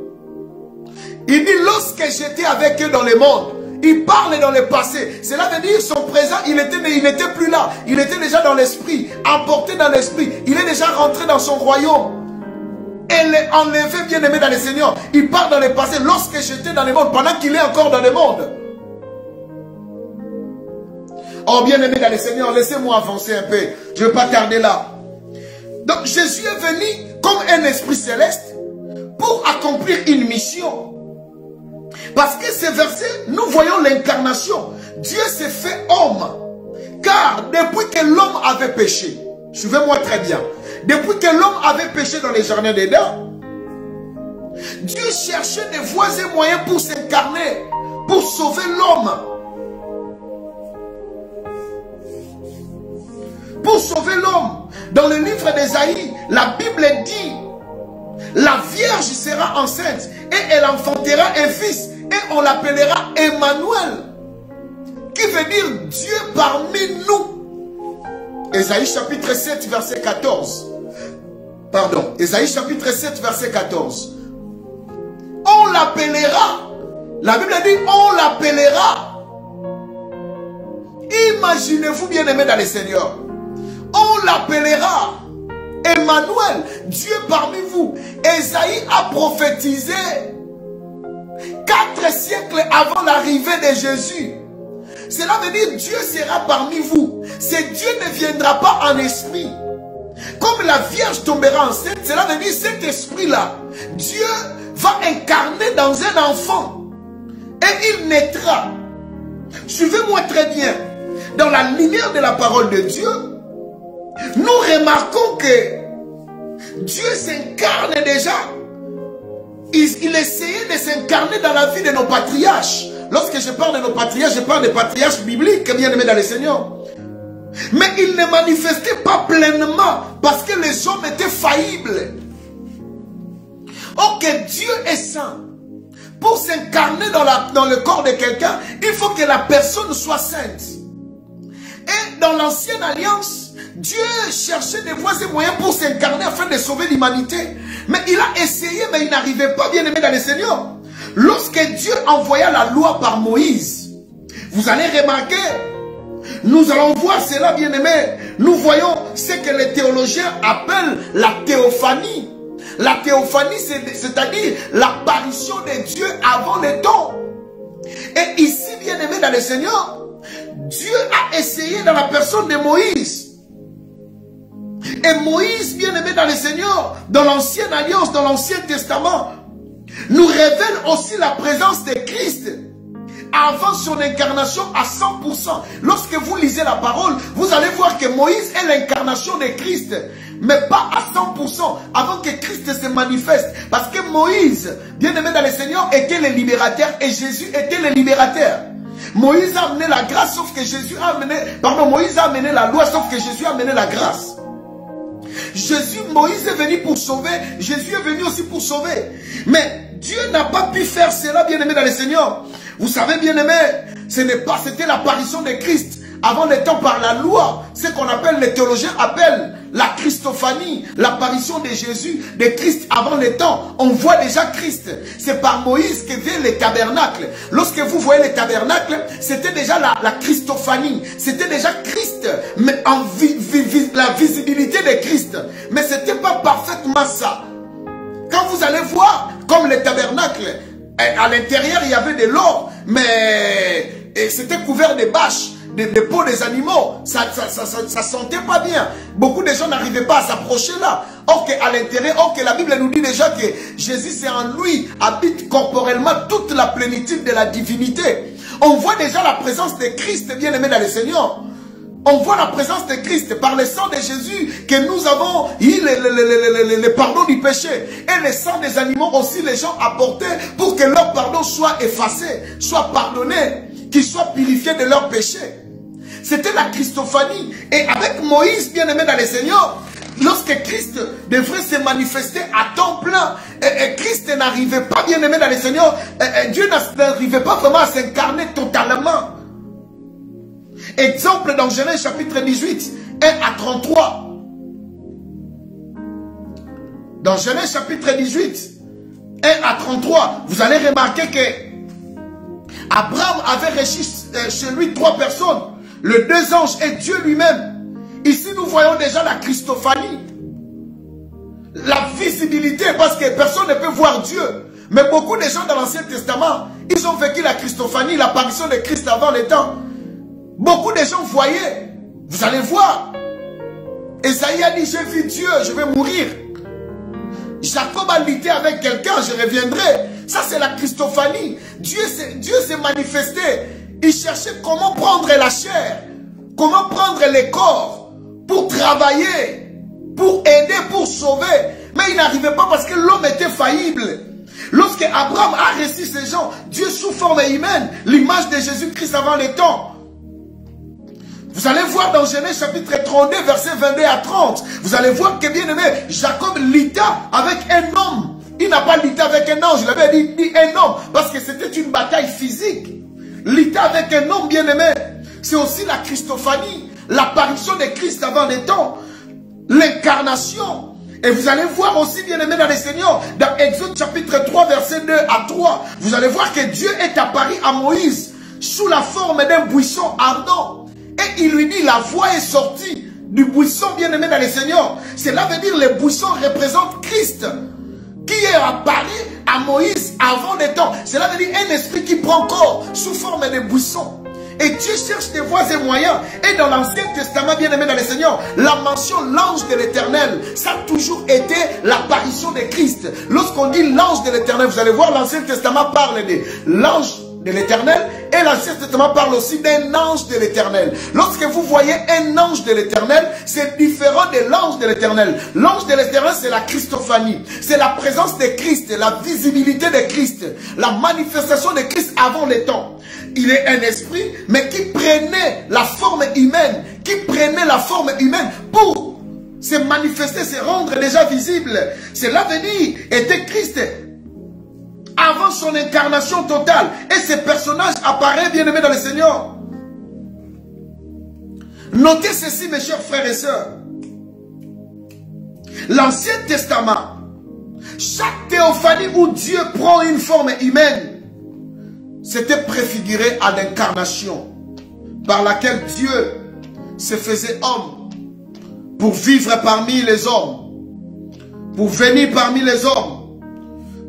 Il dit, lorsque j'étais avec eux dans le monde, il parle dans le passé. Cela veut dire son présent, il n'était plus là. Il était déjà dans l'esprit, emporté dans l'esprit. Il est déjà rentré dans son royaume. Elle est enlevée, bien-aimé dans le Seigneur. Il parle dans le passé, lorsque j'étais dans le monde, pendant qu'il est encore dans le monde. Oh, bien-aimé dans le Seigneur, laissez-moi avancer un peu. Je ne vais pas tarder là. Donc, Jésus est venu comme un esprit céleste pour accomplir une mission. Parce que ces versets, nous voyons l'incarnation. Dieu s'est fait homme. Car depuis que l'homme avait péché, suivez-moi très bien, depuis que l'homme avait péché dans les jardins d'Éden, Dieu cherchait des voies et moyens pour s'incarner, pour sauver l'homme. Pour sauver l'homme. Dans le livre d'Ésaïe, la Bible dit, la Vierge sera enceinte et elle enfantera un fils et on l'appellera Emmanuel, qui veut dire Dieu parmi nous. Ésaïe chapitre 7 verset 14. Pardon, Ésaïe chapitre 7 verset 14. On l'appellera, la Bible dit on l'appellera. Imaginez-vous bien aimé dans le Seigneur. On l'appellera Emmanuel, Dieu parmi vous. Ésaïe a prophétisé 4 siècles avant l'arrivée de Jésus. Cela veut dire Dieu sera parmi vous. Ce Dieu ne viendra pas en esprit. Comme la Vierge tombera enceinte, cela veut dire cet esprit-là, Dieu va incarner dans un enfant. Et il naîtra. Suivez-moi très bien. Dans la lumière de la parole de Dieu, nous remarquons que Dieu s'incarne déjà. Il essayait de s'incarner dans la vie de nos patriarches. Lorsque je parle de nos patriarches, je parle des patriarches bibliques, bien aimés dans le Seigneur. Mais il ne manifestait pas pleinement parce que les hommes étaient faillibles. Ok, Dieu est saint. Pour s'incarner dans le corps de quelqu'un, il faut que la personne soit sainte. Et dans l'ancienne alliance, Dieu cherchait des voies et moyens pour s'incarner afin de sauver l'humanité. Mais il a essayé, mais il n'arrivait pas, bien aimé dans le Seigneur. Lorsque Dieu envoya la loi par Moïse, vous allez remarquer, nous allons voir cela, bien aimé. Nous voyons ce que les théologiens appellent la théophanie. La théophanie, c'est-à-dire l'apparition de Dieu avant les temps. Et ici, bien aimé dans le Seigneur, Dieu a essayé dans la personne de Moïse. Et Moïse, bien aimé dans le Seigneur, dans l'ancienne alliance, dans l'ancien testament, nous révèle aussi la présence de Christ avant son incarnation à 100%. Lorsque vous lisez la parole, vous allez voir que Moïse est l'incarnation de Christ, mais pas à 100% avant que Christ se manifeste. Parce que Moïse, bien aimé dans le Seigneur, était le libérateur et Jésus était le libérateur. Moïse a amené la grâce, sauf que Jésus a amené, pardon, Moïse a amené la loi, sauf que Jésus a amené la grâce. Moïse est venu pour sauver, Jésus est venu aussi pour sauver. Mais Dieu n'a pas pu faire cela, bien aimé dans le Seigneur. Vous savez, bien aimé, c'était l'apparition de Christ avant le temps par la loi. Ce qu'on appelle, les théologiens appellent la Christophanie, l'apparition de Jésus, de Christ avant le temps. On voit déjà Christ. C'est par Moïse que vient les tabernacles. Lorsque vous voyez les tabernacles, c'était déjà la Christophanie. C'était déjà Christ, mais en la visibilité de Christ. Mais ce n'était pas parfaitement ça. Quand vous allez voir, comme les tabernacles, à l'intérieur il y avait de l'or, mais c'était couvert de bâches, de peaux des animaux. Ça sentait pas bien. Beaucoup de gens n'arrivaient pas à s'approcher là. Or qu'à l'intérieur, or que la Bible nous dit déjà que Jésus, c'est en lui, habite corporellement toute la plénitude de la divinité. On voit déjà la présence de Christ, bien aimé dans le Seigneur. On voit la présence de Christ par le sang de Jésus que nous avons eu le pardon du péché. Et le sang des animaux aussi, les gens apportaient pour que leur pardon soit effacé, soit pardonné, qu'ils soient purifiés de leurs péchés. C'était la Christophanie. Et avec Moïse, bien-aimé dans le Seigneur, lorsque Christ devrait se manifester à temps plein, et Christ n'arrivait pas, bien-aimé dans le Seigneur, Dieu n'arrivait pas vraiment à s'incarner totalement. Exemple dans Genèse chapitre 18, 1 à 33. Dans Genèse chapitre 18, 1 à 33, vous allez remarquer que Abraham avait reçu chez lui 3 personnes, les 2 anges et Dieu lui-même. Ici, nous voyons déjà la Christophanie. La visibilité, parce que personne ne peut voir Dieu. Mais beaucoup de gens dans l'Ancien Testament, ils ont vécu la Christophanie, l'apparition de Christ avant le temps. Beaucoup de gens voyaient. Vous allez voir. Esaïe a dit, j'ai vu Dieu, je vais mourir. Jacob a lutté avec quelqu'un, je reviendrai. Ça, c'est la Christophanie. Dieu s'est manifesté. Il cherchait comment prendre la chair, comment prendre les corps pour travailler, pour aider, pour sauver. Mais il n'arrivait pas parce que l'homme était faillible. Lorsque Abraham a reçu ces gens, Dieu sous forme humaine, l'image de Jésus-Christ avant les temps. Vous allez voir dans Genèse chapitre 32, versets 22 à 30. Vous allez voir que bien aimé, Jacob lutta avec un homme. Il n'a pas lutté avec un ange, il avait dit un homme. Parce que c'était une bataille physique. Lutta avec un homme bien aimé. C'est aussi la Christophanie. L'apparition de Christ avant les temps. L'incarnation. Et vous allez voir aussi bien aimé dans les Seigneurs. Dans Exode chapitre 3, verset 2 à 3. Vous allez voir que Dieu est apparu à Moïse sous la forme d'un buisson ardent. Et il lui dit, la voix est sortie du buisson bien-aimé dans les Seigneurs. Cela veut dire, le buisson représente Christ, qui est apparu à Moïse avant les temps. Cela veut dire un esprit qui prend corps sous forme de buisson. Et Dieu cherche des voies et moyens. Et dans l'Ancien Testament, bien-aimé dans les Seigneurs, la mention l'ange de l'Éternel, ça a toujours été l'apparition de Christ. Lorsqu'on dit l'ange de l'Éternel, vous allez voir, l'Ancien Testament parle de l'ange de l'Éternel, et l'Ancien Testament parle aussi d'un ange de l'Éternel. Lorsque vous voyez un ange de l'Éternel, c'est différent de l'ange de l'Éternel. L'ange de l'Éternel, c'est la Christophanie. C'est la présence de Christ, la visibilité de Christ, la manifestation de Christ avant les temps. Il est un esprit, mais qui prenait la forme humaine, pour se manifester, se rendre déjà visible. Cela veut dire, était Christ avant son incarnation totale. Et ce personnage apparaît, bien-aimé dans le Seigneur. Notez ceci, mes chers frères et sœurs. L'Ancien Testament, chaque théophanie où Dieu prend une forme humaine, c'était préfiguré à l'incarnation par laquelle Dieu se faisait homme pour vivre parmi les hommes, pour venir parmi les hommes,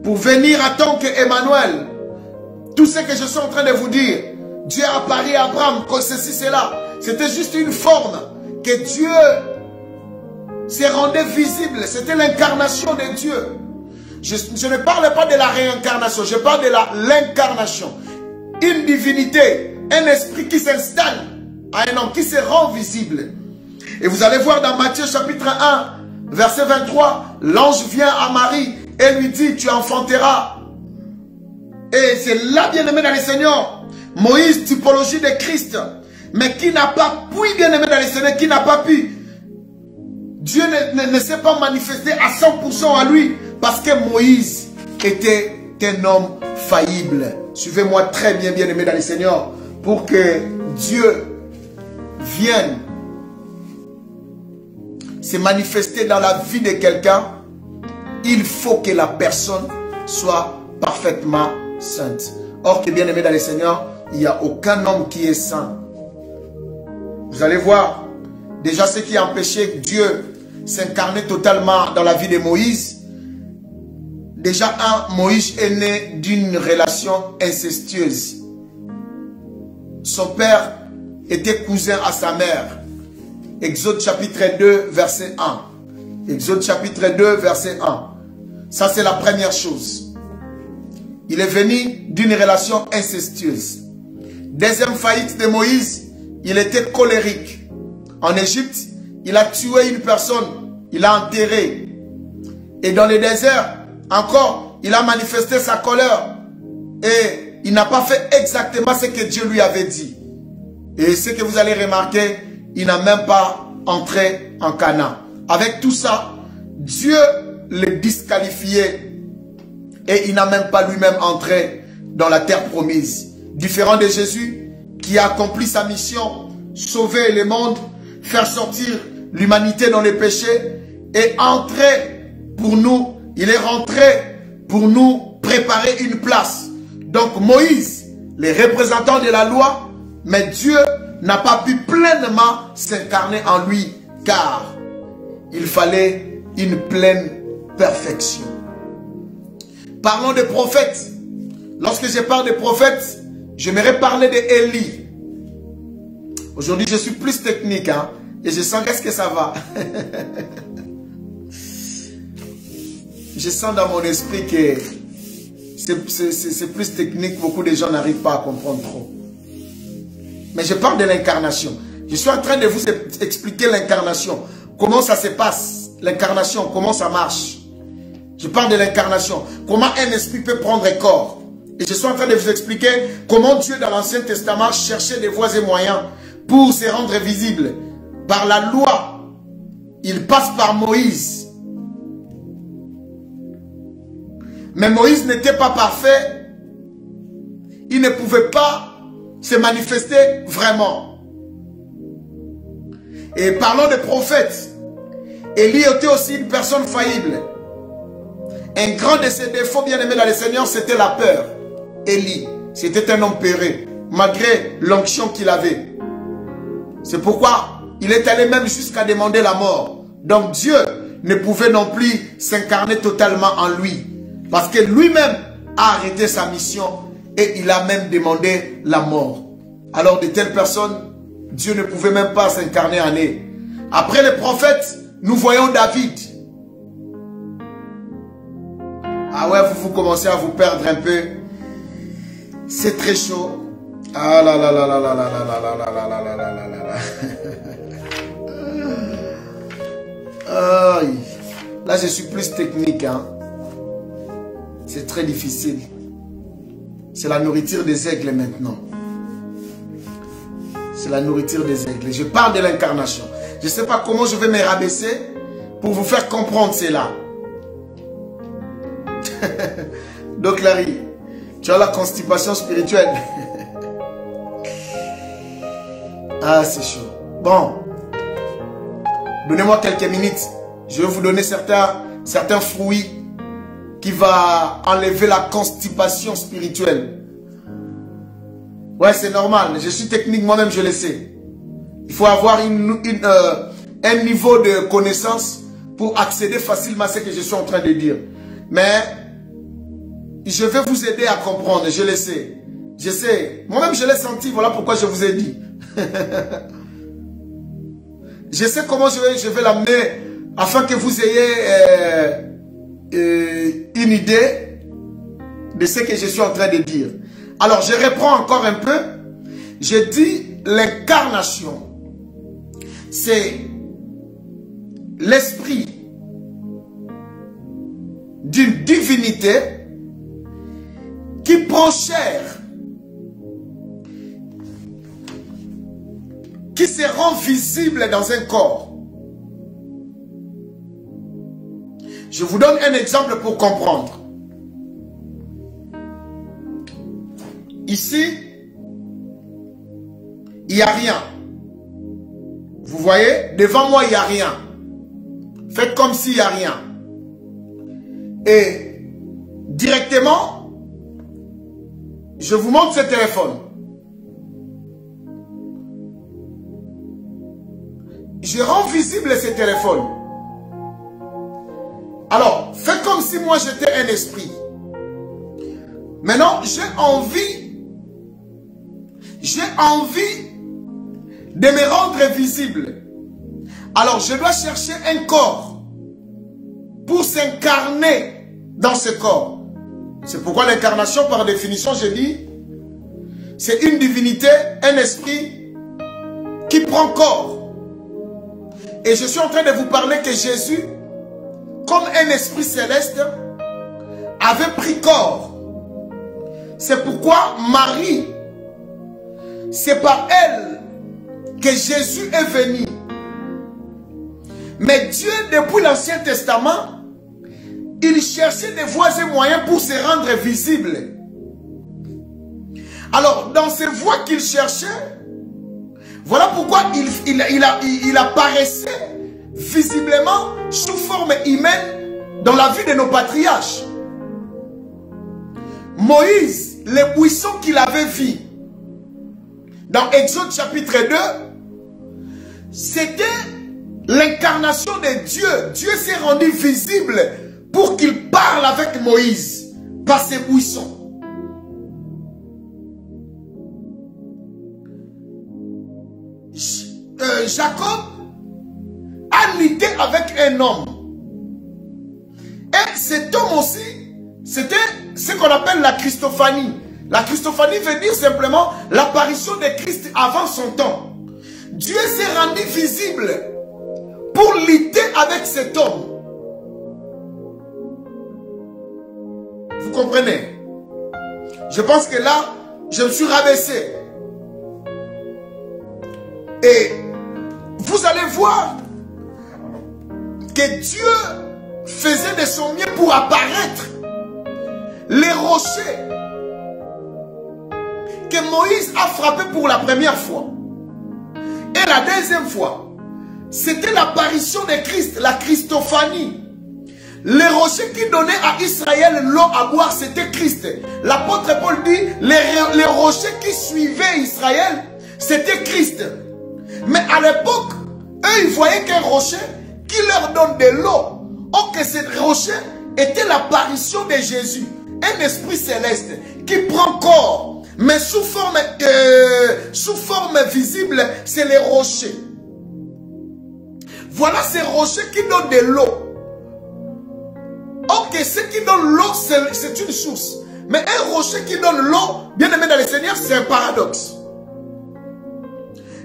pour venir en tant qu'Emmanuel. Tout ce que je suis en train de vous dire, Dieu a apparu à Abraham, que ceci, cela. C'était juste une forme que Dieu se rendait visible. C'était l'incarnation de Dieu. Je ne parle pas de la réincarnation, je parle de l'incarnation. Une divinité, un esprit qui s'installe à un homme, qui se rend visible. Et vous allez voir dans Matthieu chapitre 1, verset 23, l'ange vient à Marie et lui dit, tu enfanteras. Et c'est là, bien-aimé dans les Seigneurs, Moïse, typologie de Christ, mais qui n'a pas pu, bien-aimé dans les Seigneurs, qui n'a pas pu. Dieu ne s'est pas manifesté à 100% à lui, parce que Moïse était un homme faillible. Suivez-moi très bien, bien-aimé dans les Seigneurs, pour que Dieu vienne se manifester dans la vie de quelqu'un. Il faut que la personne soit parfaitement sainte. Or que bien aimé dans les Seigneurs, il n'y a aucun homme qui est saint. Vous allez voir, déjà ce qui a empêché Dieu s'incarner totalement dans la vie de Moïse. Déjà, Moïse est né d'une relation incestueuse. Son père était cousin à sa mère. Exode chapitre 2, verset 1. Exode chapitre 2, verset 1. Ça, c'est la première chose. Il est venu d'une relation incestueuse. Deuxième faillite de Moïse, il était colérique. En Égypte, il a tué une personne, il a enterré. Et dans le désert, encore, il a manifesté sa colère. Et il n'a pas fait exactement ce que Dieu lui avait dit. Et ce que vous allez remarquer, il n'a même pas entré en Canaan. Avec tout ça, Dieu le disqualifiait. Et il n'a même pas lui-même entré dans la terre promise. Différent de Jésus, qui a accompli sa mission, sauver le monde, faire sortir l'humanité dans les péchés, et entrer pour nous, il est rentré pour nous préparer une place. Donc Moïse, les représentants de la loi, mais Dieu n'a pas pu pleinement s'incarner en lui, car il fallait une pleine perfection. Parlons des prophètes. Lorsque je parle des prophètes, j'aimerais parler d'Élie. Aujourd'hui, je suis plus technique, hein, et je sens qu'est-ce que ça va. Je sens dans mon esprit que c'est plus technique, beaucoup de gens n'arrivent pas à comprendre trop. Mais je parle de l'incarnation. Je suis en train de vous expliquer l'incarnation. Comment ça se passe, l'incarnation, comment ça marche. Je parle de l'incarnation. Comment un esprit peut prendre corps. Et je suis en train de vous expliquer comment Dieu dans l'Ancien Testament cherchait des voies et moyens pour se rendre visible. Par la loi, il passe par Moïse. Mais Moïse n'était pas parfait. Il ne pouvait pas se manifester vraiment. Et parlons des prophètes. Élie était aussi une personne faillible. Un grand de ses défauts, bien aimé dans le Seigneur, c'était la peur. Élie, c'était un homme peureux, malgré l'onction qu'il avait. C'est pourquoi il est allé même jusqu'à demander la mort. Donc Dieu ne pouvait non plus s'incarner totalement en lui. Parce que lui-même a arrêté sa mission et il a même demandé la mort. Alors de telles personnes, Dieu ne pouvait même pas s'incarner en eux. Après les prophètes, nous voyons David. Ah ouais, vous commencez à vous perdre un peu. C'est très chaud. Ah là là là là là là là là là là là là là là. Aïe. Là, je suis plus technique, hein. C'est très difficile. C'est la nourriture des aigles maintenant. C'est la nourriture des aigles. Je parle de l'incarnation. Je ne sais pas comment je vais me rabaisser pour vous faire comprendre cela. Donc Larry, tu as la constipation spirituelle. Ah, c'est chaud. Bon. Donnez-moi quelques minutes. Je vais vous donner certains fruits qui va enlever la constipation spirituelle. Ouais, c'est normal. Je suis technique, moi-même, je le sais. Il faut avoir un niveau de connaissance pour accéder facilement à ce que je suis en train de dire. Mais je vais vous aider à comprendre, je le sais. Je sais. Moi-même, je l'ai senti. Voilà pourquoi je vous ai dit. Je sais comment je vais l'amener afin que vous ayez une idée de ce que je suis en train de dire. Alors, je reprends encore un peu. Je dis l'incarnation. C'est l'esprit d'une divinité qui prend chair, qui se rend visible dans un corps. Je vous donne un exemple pour comprendre. Ici, il n'y a rien. Vous voyez, devant moi, il n'y a rien. Faites comme s'il n'y a rien. Et directement, je vous montre ce téléphone. Je rends visible ce téléphone. Alors, faites comme si moi j'étais un esprit. Maintenant, j'ai envie de me rendre visible. Alors, je dois chercher un corps pour s'incarner dans ce corps. C'est pourquoi l'incarnation, par définition, je dis, c'est une divinité, un esprit qui prend corps. Et je suis en train de vous parler que Jésus, comme un esprit céleste, avait pris corps. C'est pourquoi Marie, c'est par elle que Jésus est venu. Mais Dieu, depuis l'Ancien Testament, il cherchait des voies et moyens pour se rendre visible. Alors, dans ces voies qu'il cherchait, voilà pourquoi il apparaissait visiblement sous forme humaine dans la vie de nos patriarches. Moïse, les buissons qu'il avait vus dans Exode chapitre 2, c'était l'incarnation de Dieu. Dieu s'est rendu visible pour qu'il parle avec Moïse par ses buissons. Jacob a lutté avec un homme. Et cet homme aussi, c'était ce qu'on appelle la Christophanie. La Christophanie veut dire simplement l'apparition de Christ avant son temps. Dieu s'est rendu visible pour lutter avec cet homme. Vous comprenez? Je pense que là, je me suis rabaissé. Et vous allez voir que Dieu faisait de son mieux pour apparaître. Les rochers que Moïse a frappé pour la première fois. Et la deuxième fois, c'était l'apparition de Christ, la Christophanie. Les rochers qui donnaient à Israël l'eau à boire, c'était Christ. L'apôtre Paul dit, les rochers qui suivaient Israël, c'était Christ. Mais à l'époque, eux, ils voyaient qu'un rocher qui leur donne de l'eau. Or que ce rocher était l'apparition de Jésus. Un esprit céleste qui prend corps. Mais sous forme visible, c'est les rochers. Voilà ces rochers qui donnent de l'eau. Or que ce qui donne l'eau, c'est une source. Mais un rocher qui donne l'eau, bien aimé dans le Seigneur, c'est un paradoxe.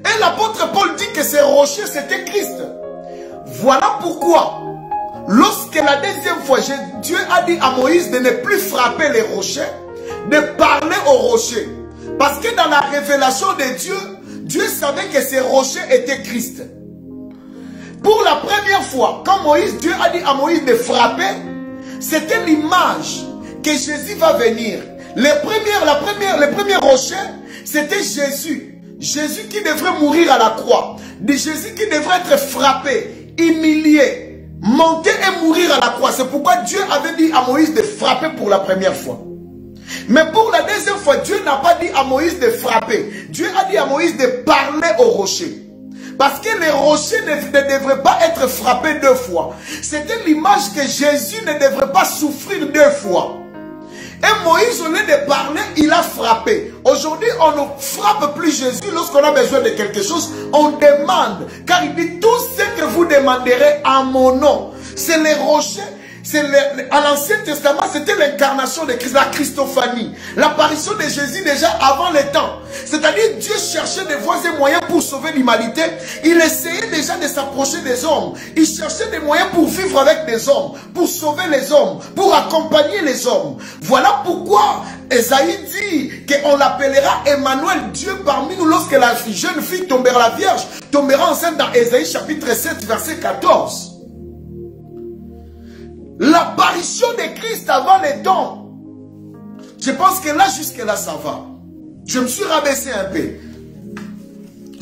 Et l'apôtre Paul dit que ces rochers, c'était Christ. Voilà pourquoi, lorsque la deuxième fois, Dieu a dit à Moïse de ne plus frapper les rochers, de parler aux rochers. Parce que dans la révélation de Dieu, Dieu savait que ces rochers étaient Christ. Pour la première fois, quand Dieu a dit à Moïse de frapper, c'était l'image que Jésus va venir. Les premiers rochers, c'était Jésus. Jésus qui devrait mourir à la croix. De Jésus qui devrait être frappé, humilié, monter et mourir à la croix. C'est pourquoi Dieu avait dit à Moïse de frapper pour la première fois. Mais pour la deuxième fois, Dieu n'a pas dit à Moïse de frapper. Dieu a dit à Moïse de parler aux rochers. Parce que les rochers ne devraient pas être frappés deux fois. C'était l'image que Jésus ne devrait pas souffrir deux fois. Et Moïse, au lieu de parler, il a frappé. Aujourd'hui, on ne frappe plus Jésus lorsqu'on a besoin de quelque chose. On demande. Car il dit, tout ce que vous demanderez à mon nom. C'est les rochers. À l'Ancien Testament, c'était l'incarnation de Christ, la Christophanie. L'apparition de Jésus déjà avant le temps. C'est-à-dire, Dieu cherchait des voies et moyens pour sauver l'humanité. Il essayait déjà de s'approcher des hommes. Il cherchait des moyens pour vivre avec des hommes, pour sauver les hommes, pour accompagner les hommes. Voilà pourquoi Esaïe dit qu'on l'appellera Emmanuel, Dieu parmi nous, lorsque la jeune fille tombera, la Vierge tombera enceinte dans Esaïe chapitre 7, verset 14. L'apparition de Christ avant les temps. Je pense que là, jusque-là, ça va. Je me suis rabaissé un peu.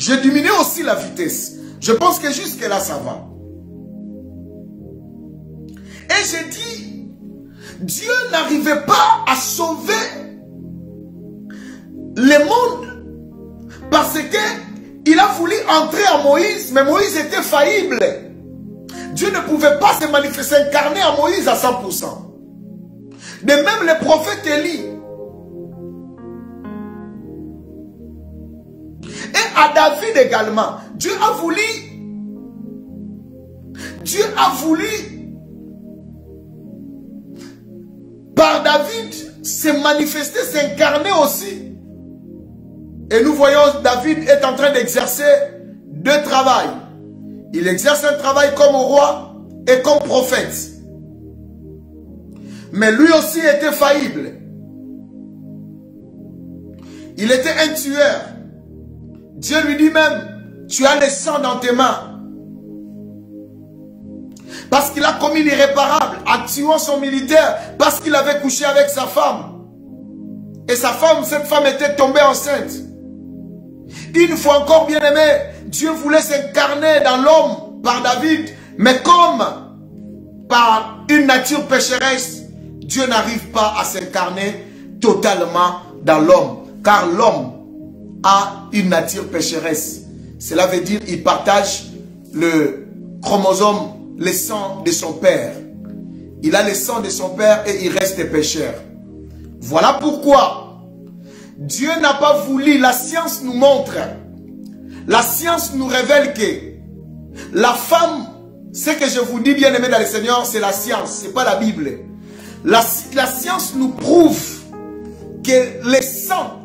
J'ai diminué aussi la vitesse. Je pense que jusque-là, ça va. Et j'ai dit, Dieu n'arrivait pas à sauver le monde parce qu'il a voulu entrer à Moïse, mais Moïse était faillible. Dieu ne pouvait pas se manifester, s'incarner à Moïse à 100%. De même le prophète Élie. Et à David également. Dieu a voulu par David se manifester, s'incarner aussi. Et nous voyons David est en train d'exercer deux travails. Il exerce un travail comme roi et comme prophète. Mais lui aussi était faillible. Il était un tueur. Dieu lui dit même, tu as le sang dans tes mains. Parce qu'il a commis l'irréparable en tuant son militaire, parce qu'il avait couché avec sa femme. Et sa femme, cette femme était tombée enceinte. Une fois encore, bien aimé, Dieu voulait s'incarner dans l'homme par David, mais comme par une nature pécheresse, Dieu n'arrive pas à s'incarner totalement dans l'homme, car l'homme a une nature pécheresse. Cela veut dire qu'il partage le chromosome, le sang de son père. Il a le sang de son père et il reste pécheur. Voilà pourquoi Dieu n'a pas voulu, la science nous montre, la science nous révèle que la femme, ce que je vous dis bien aimé dans le Seigneur, c'est la science, ce n'est pas la Bible. La science nous prouve que le sang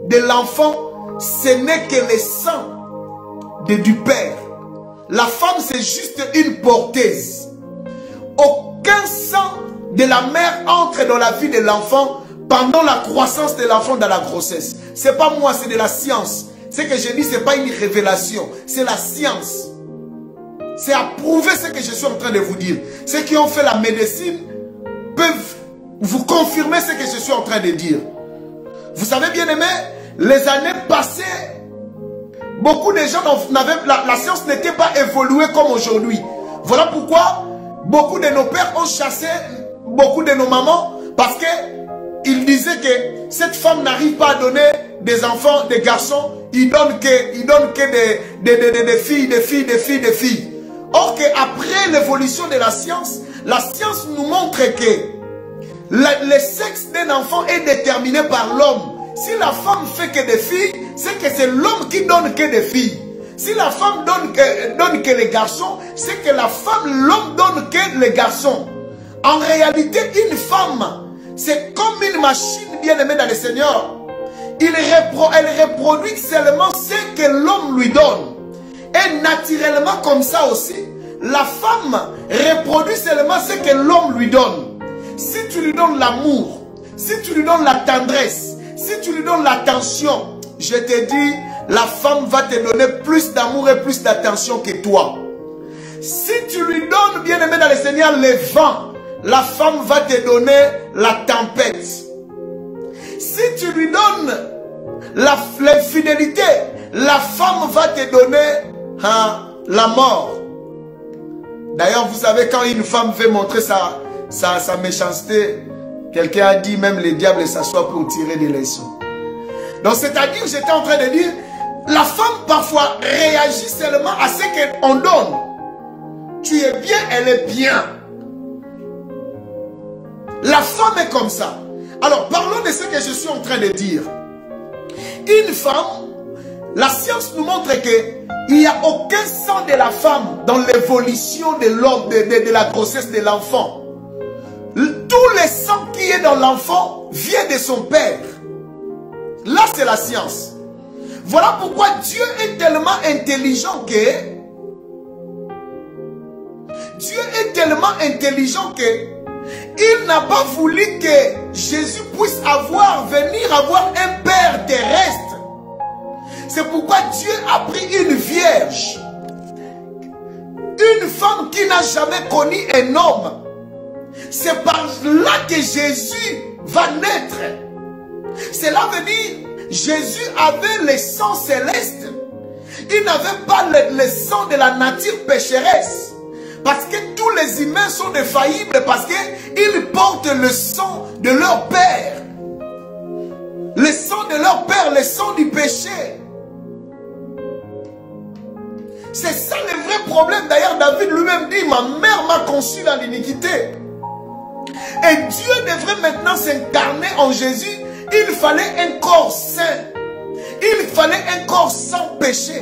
de l'enfant, ce n'est que le sang du père. La femme, c'est juste une porteuse. Aucun sang de la mère entre dans la vie de l'enfant pendant la croissance de l'enfant dans la grossesse. Ce n'est pas moi, c'est de la science. Ce que je dis, ce n'est pas une révélation, c'est la science. C'est à prouver ce que je suis en train de vous dire. Ceux qui ont fait la médecine peuvent vous confirmer ce que je suis en train de dire. Vous savez bien aimé, les années passées, beaucoup de gens n'avaient, la science n'était pas évoluée comme aujourd'hui. Voilà pourquoi beaucoup de nos pères ont chassé beaucoup de nos mamans, parce qu'ils disaient que cette femme n'arrive pas à donner des enfants, des garçons, il donne que des filles. Or qu'après l'évolution de la science nous montre que le sexe d'un enfant est déterminé par l'homme. Si la femme fait que des filles, c'est que c'est l'homme qui donne que des filles. Si la femme donne que les garçons, c'est que l'homme donne que les garçons. En réalité, une femme, c'est comme une machine bien aimée dans le Seigneur. Elle reproduit seulement ce que l'homme lui donne. Et naturellement comme ça aussi, la femme reproduit seulement ce que l'homme lui donne. Si tu lui donnes l'amour, si tu lui donnes la tendresse, si tu lui donnes l'attention, je te dis, la femme va te donner plus d'amour et plus d'attention que toi. Si tu lui donnes, bien aimé dans le Seigneur, le vent, la femme va te donner la tempête. Si tu lui donnes l'infidélité, la femme va te donner la mort. D'ailleurs, vous savez, quand une femme veut montrer sa méchanceté, quelqu'un a dit même le diable s'assoit pour tirer des leçons. Donc, c'est-à-dire, j'étais en train de dire, la femme parfois réagit seulement à ce qu'on donne. Tu es bien, elle est bien. La femme est comme ça. Alors, parlons de ce que je suis en train de dire. Une femme, la science nous montre qu'il n'y a aucun sang de la femme dans l'évolution de l'homme, de la grossesse de l'enfant. Tout le sang qui est dans l'enfant vient de son père. Là, c'est la science. Voilà pourquoi Dieu est tellement intelligent que il n'a pas voulu que Jésus puisse venir avoir un père terrestre. C'est pourquoi Dieu a pris une vierge, une femme qui n'a jamais connu un homme. C'est par là que Jésus va naître. Cela veut dire Jésus avait le sang céleste. Il n'avait pas le sang de la nature pécheresse. Parce que tous les humains sont défaillibles, parce qu'ils portent le sang de leur père. Le sang de leur père, le sang du péché. C'est ça le vrai problème. D'ailleurs, David lui-même dit, ma mère m'a conçu dans l'iniquité. Et Dieu devrait maintenant s'incarner en Jésus. Il fallait un corps saint. Il fallait un corps sans péché.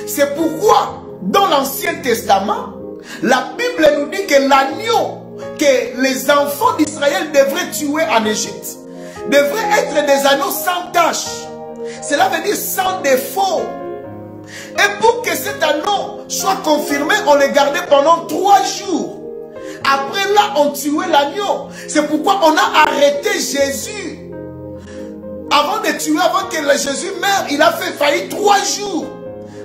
C'est pourquoi, dans l'Ancien Testament, la Bible nous dit que l'agneau que les enfants d'Israël devraient tuer en Égypte devrait être des agneaux sans tache. Cela veut dire sans défaut. Et pour que cet anneau soit confirmé, on le gardait pendant 3 jours. Après là, on tuait l'agneau. C'est pourquoi on a arrêté Jésus. Avant de tuer, avant que Jésus meure, il a failli 3 jours.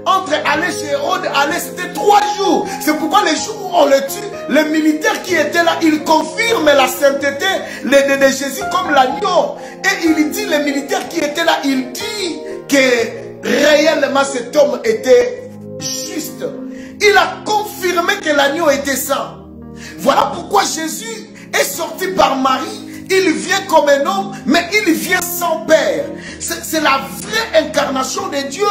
Entre aller chez Hérode, aller, c'était 3 jours. C'est pourquoi les jours où on le tue, les militaires qui étaient là, ils confirment la sainteté de Jésus comme l'agneau. Et il dit, les militaires qui étaient là, il dit que réellement cet homme était juste. Il a confirmé que l'agneau était saint. Voilà pourquoi Jésus est sorti par Marie. Il vient comme un homme, mais il vient sans père. C'est la vraie incarnation de Dieu.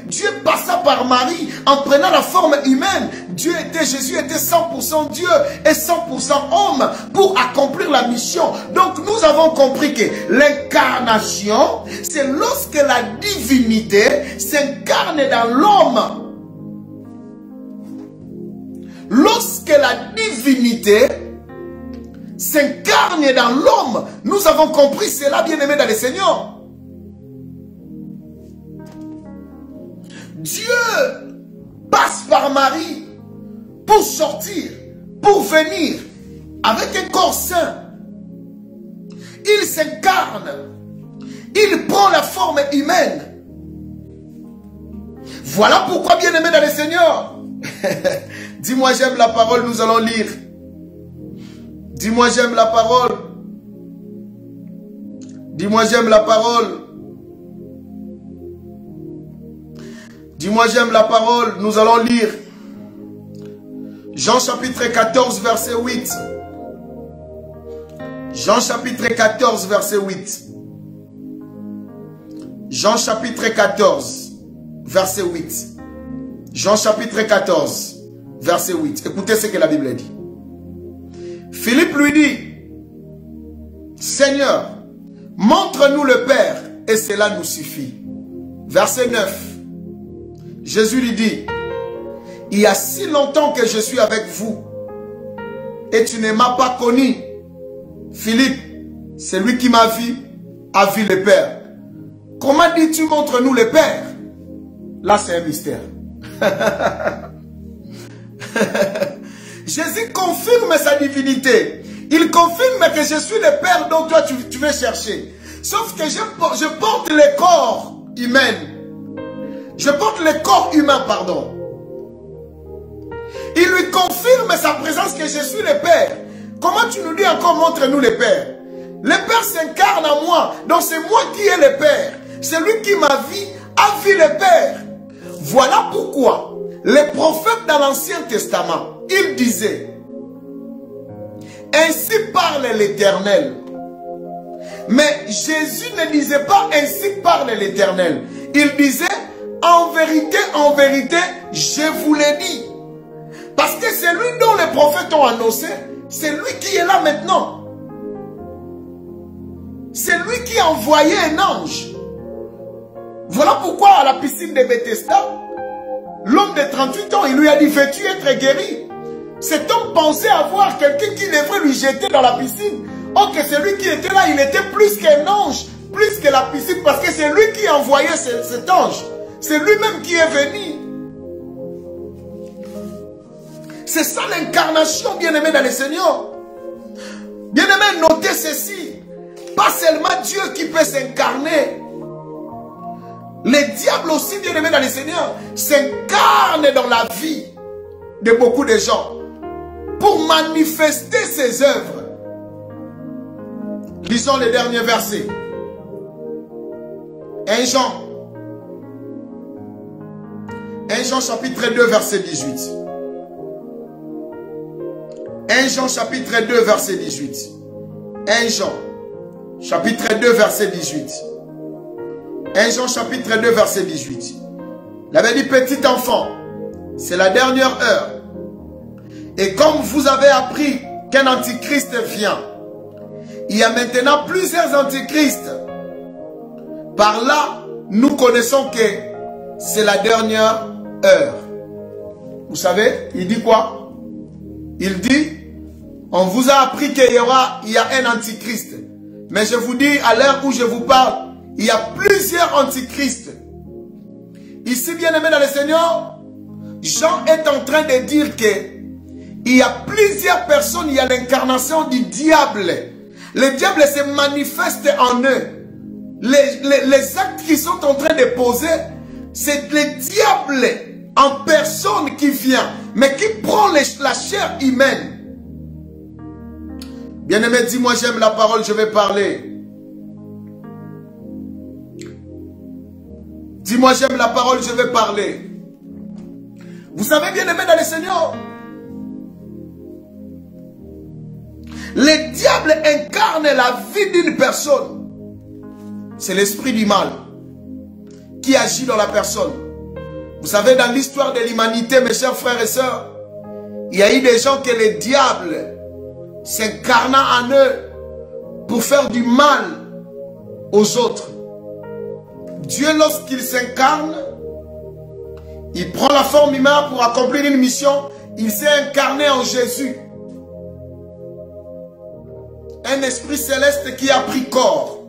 Dieu passa par Marie en prenant la forme humaine. Jésus était 100% Dieu et 100% homme pour accomplir la mission. Donc nous avons compris que l'incarnation, c'est lorsque la divinité s'incarne dans l'homme. Lorsque la divinité s'incarne dans l'homme, nous avons compris cela, bien-aimé dans le Seigneur. Dieu passe par Marie pour sortir, pour venir avec un corps saint. Il s'incarne, il prend la forme humaine. Voilà pourquoi, bien-aimé dans le Seigneur, dis-moi j'aime la parole, nous allons lire. Dis-moi j'aime la parole. Dis-moi j'aime la parole. Dis-moi j'aime la parole. Nous allons lire. Jean chapitre 14 verset 8. Jean chapitre 14 verset 8. Jean chapitre 14 verset 8. Jean chapitre 14 verset 8. Écoutez ce que la Bible dit. Philippe lui dit, Seigneur, montre-nous le Père et cela nous suffit. Verset 9. Jésus lui dit, il y a si longtemps que je suis avec vous et tu ne m'as pas connu. Philippe, celui qui m'a vu a vu le Père. Comment dis-tu montre-nous le Père? Là c'est un mystère. Jésus confirme sa divinité. Il confirme que je suis le Père dont toi tu veux chercher. Sauf que je porte le corps humain. Je porte le corps humain, pardon. Il lui confirme sa présence que je suis le Père. Comment tu nous dis encore montre-nous le Père? Le Père s'incarne en moi. Donc c'est moi qui ai le Père. Celui qui m'a vu a vu le Père. Voilà pourquoi les prophètes dans l'Ancien Testament, ils disaient, ainsi parle l'Éternel. Mais Jésus ne disait pas ainsi parle l'Éternel. Il disait, en vérité, je vous l'ai dit. Parce que c'est lui dont les prophètes ont annoncé, c'est lui qui est là maintenant. C'est lui qui a envoyé un ange. Voilà pourquoi à la piscine de Bethesda, l'homme de 38 ans, il lui a dit, veux-tu être guéri? Cet homme pensait avoir quelqu'un qui devrait lui jeter dans la piscine. Or que celui qui était là, il était plus qu'un ange, plus que la piscine, parce que c'est lui qui a envoyé cet ange. C'est lui-même qui est venu. C'est ça l'incarnation, bien-aimé dans le Seigneur. Bien-aimé, notez ceci. Pas seulement Dieu qui peut s'incarner. Les diables aussi, bien-aimés dans le Seigneur, s'incarnent dans la vie de beaucoup de gens pour manifester ses œuvres. Lisons les derniers versets. 1 Jean chapitre 2 verset 18. 1 Jean chapitre 2 verset 18. 1 Jean chapitre 2 verset 18. 1 Jean chapitre 2 verset 18. Il avait dit, petit enfant, c'est la dernière heure. Et comme vous avez appris qu'un antichrist vient, il y a maintenant plusieurs antichrists. Par là, nous connaissons que c'est la dernière heure. Vous savez, il dit quoi? Il dit, on vous a appris qu'il y a un antichrist. Mais je vous dis, à l'heure où je vous parle, il y a plusieurs antichrists. Ici, bien-aimé dans le Seigneur, Jean est en train de dire que il y a plusieurs personnes, il y a l'incarnation du diable. Le diable se manifeste en eux. Les actes qu'ils sont en train de poser, c'est le diable en personne qui vient, mais qui prend la chair humaine. Bien-aimé, dis-moi, j'aime la parole, je vais parler. Dis-moi, j'aime la parole, je vais parler. Vous savez, bien-aimé dans le Seigneur, le diable incarne la vie d'une personne. C'est l'esprit du mal qui agit dans la personne. Vous savez, dans l'histoire de l'humanité, mes chers frères et sœurs, il y a eu des gens que le diable s'incarna en eux pour faire du mal aux autres. Dieu, lorsqu'il s'incarne, il prend la forme humaine pour accomplir une mission. Il s'est incarné en Jésus. Un esprit céleste qui a pris corps.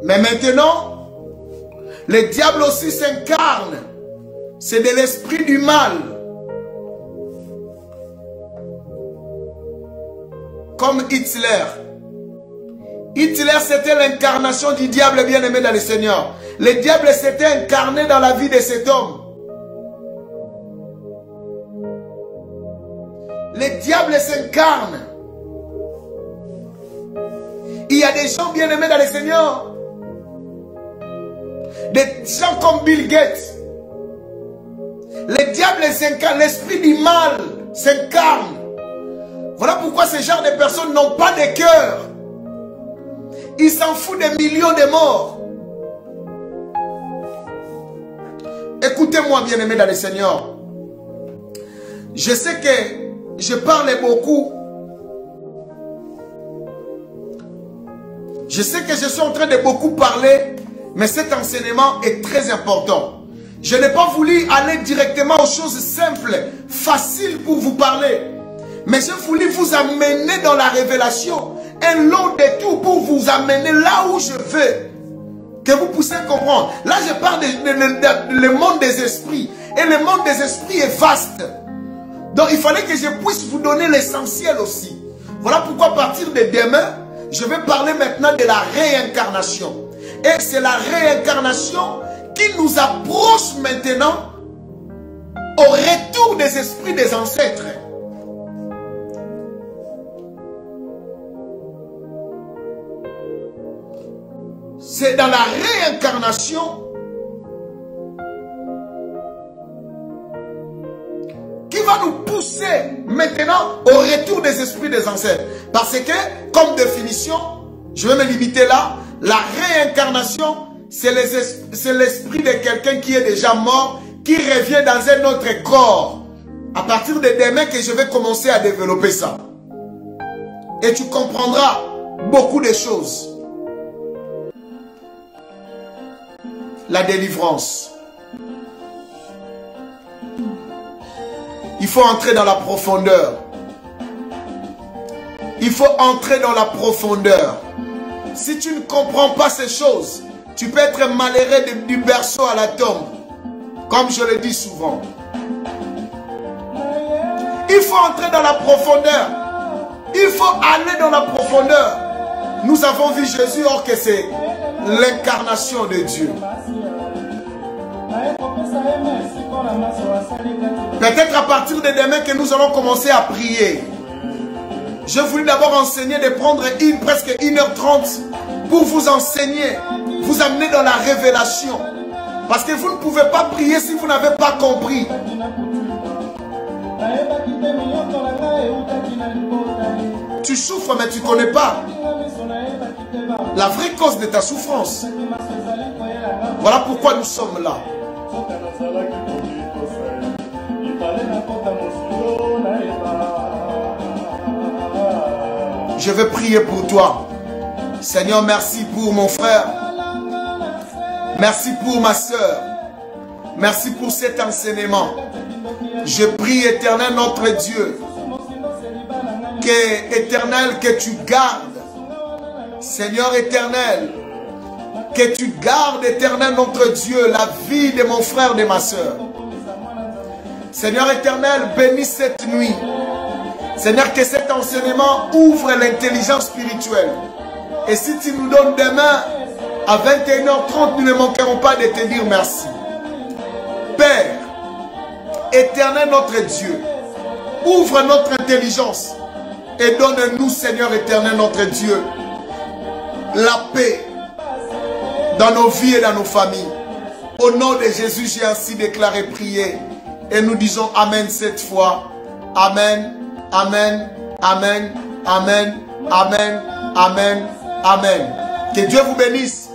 Mais maintenant, le diable aussi s'incarne. C'est de l'esprit du mal. Comme Hitler. Hitler, c'était l'incarnation du diable bien-aimé dans le Seigneur. Le diable s'était incarné dans la vie de cet homme. Le diable s'incarne. Il y a des gens bien-aimés dans le Seigneur. Des gens comme Bill Gates. Le diable s'incarne, l'esprit du mal s'incarne. Voilà pourquoi ces genres de personnes n'ont pas de cœur. Ils s'en foutent des millions de morts. Écoutez-moi, bien-aimés dans le Seigneur. Je sais que je parle beaucoup. Je sais que je suis en train de beaucoup parler, mais cet enseignement est très important. Je n'ai pas voulu aller directement aux choses simples, faciles pour vous parler. Mais j'ai voulu vous amener dans la révélation, un long détour pour vous amener là où je veux. Que vous puissiez comprendre. Là, je parle du monde des esprits. Et le monde des esprits est vaste. Donc, il fallait que je puisse vous donner l'essentiel aussi. Voilà pourquoi, à partir de demain, je vais parler maintenant de la réincarnation. Et c'est la réincarnation qui nous approche maintenant au retour des esprits des ancêtres. C'est dans la réincarnation qui va nous pousser maintenant au retour des esprits des ancêtres. Parce que, comme définition, je vais me limiter là, la réincarnation, c'est l'esprit de quelqu'un qui est déjà mort, qui revient dans un autre corps. À partir de demain que je vais commencer à développer ça. Et tu comprendras beaucoup de choses. La délivrance. Il faut entrer dans la profondeur. Il faut entrer dans la profondeur. Si tu ne comprends pas ces choses, tu peux être malheureux du berceau à la tombe. Comme je le dis souvent. Il faut entrer dans la profondeur. Il faut aller dans la profondeur. Nous avons vu Jésus, or que c'est l'incarnation de Dieu. Peut-être à partir de demain que nous allons commencer à prier. Je voulais d'abord enseigner de prendre presque 1h30 pour vous enseigner, vous amener dans la révélation. Parce que vous ne pouvez pas prier si vous n'avez pas compris. Tu souffres mais tu ne connais pas la vraie cause de ta souffrance. Voilà pourquoi nous sommes là. Je vais prier pour toi. Seigneur, merci pour mon frère. Merci pour ma soeur. Merci pour cet enseignement. Je prie, Éternel, notre Dieu, Éternel, que tu gardes, Seigneur éternel, Que tu gardes, éternel notre Dieu, la vie de mon frère, de ma soeur. Seigneur éternel, bénis cette nuit. Seigneur, que cet enseignement ouvre l'intelligence spirituelle. Et si tu nous donnes demain, à 21h30, nous ne manquerons pas de te dire merci. Père, éternel notre Dieu, ouvre notre intelligence et donne-nous, Seigneur éternel notre Dieu, la paix dans nos vies et dans nos familles. Au nom de Jésus, j'ai ainsi déclaré, prié. Et nous disons Amen cette fois. Amen, Amen, Amen, Amen, Amen, Amen, Amen. Que Dieu vous bénisse.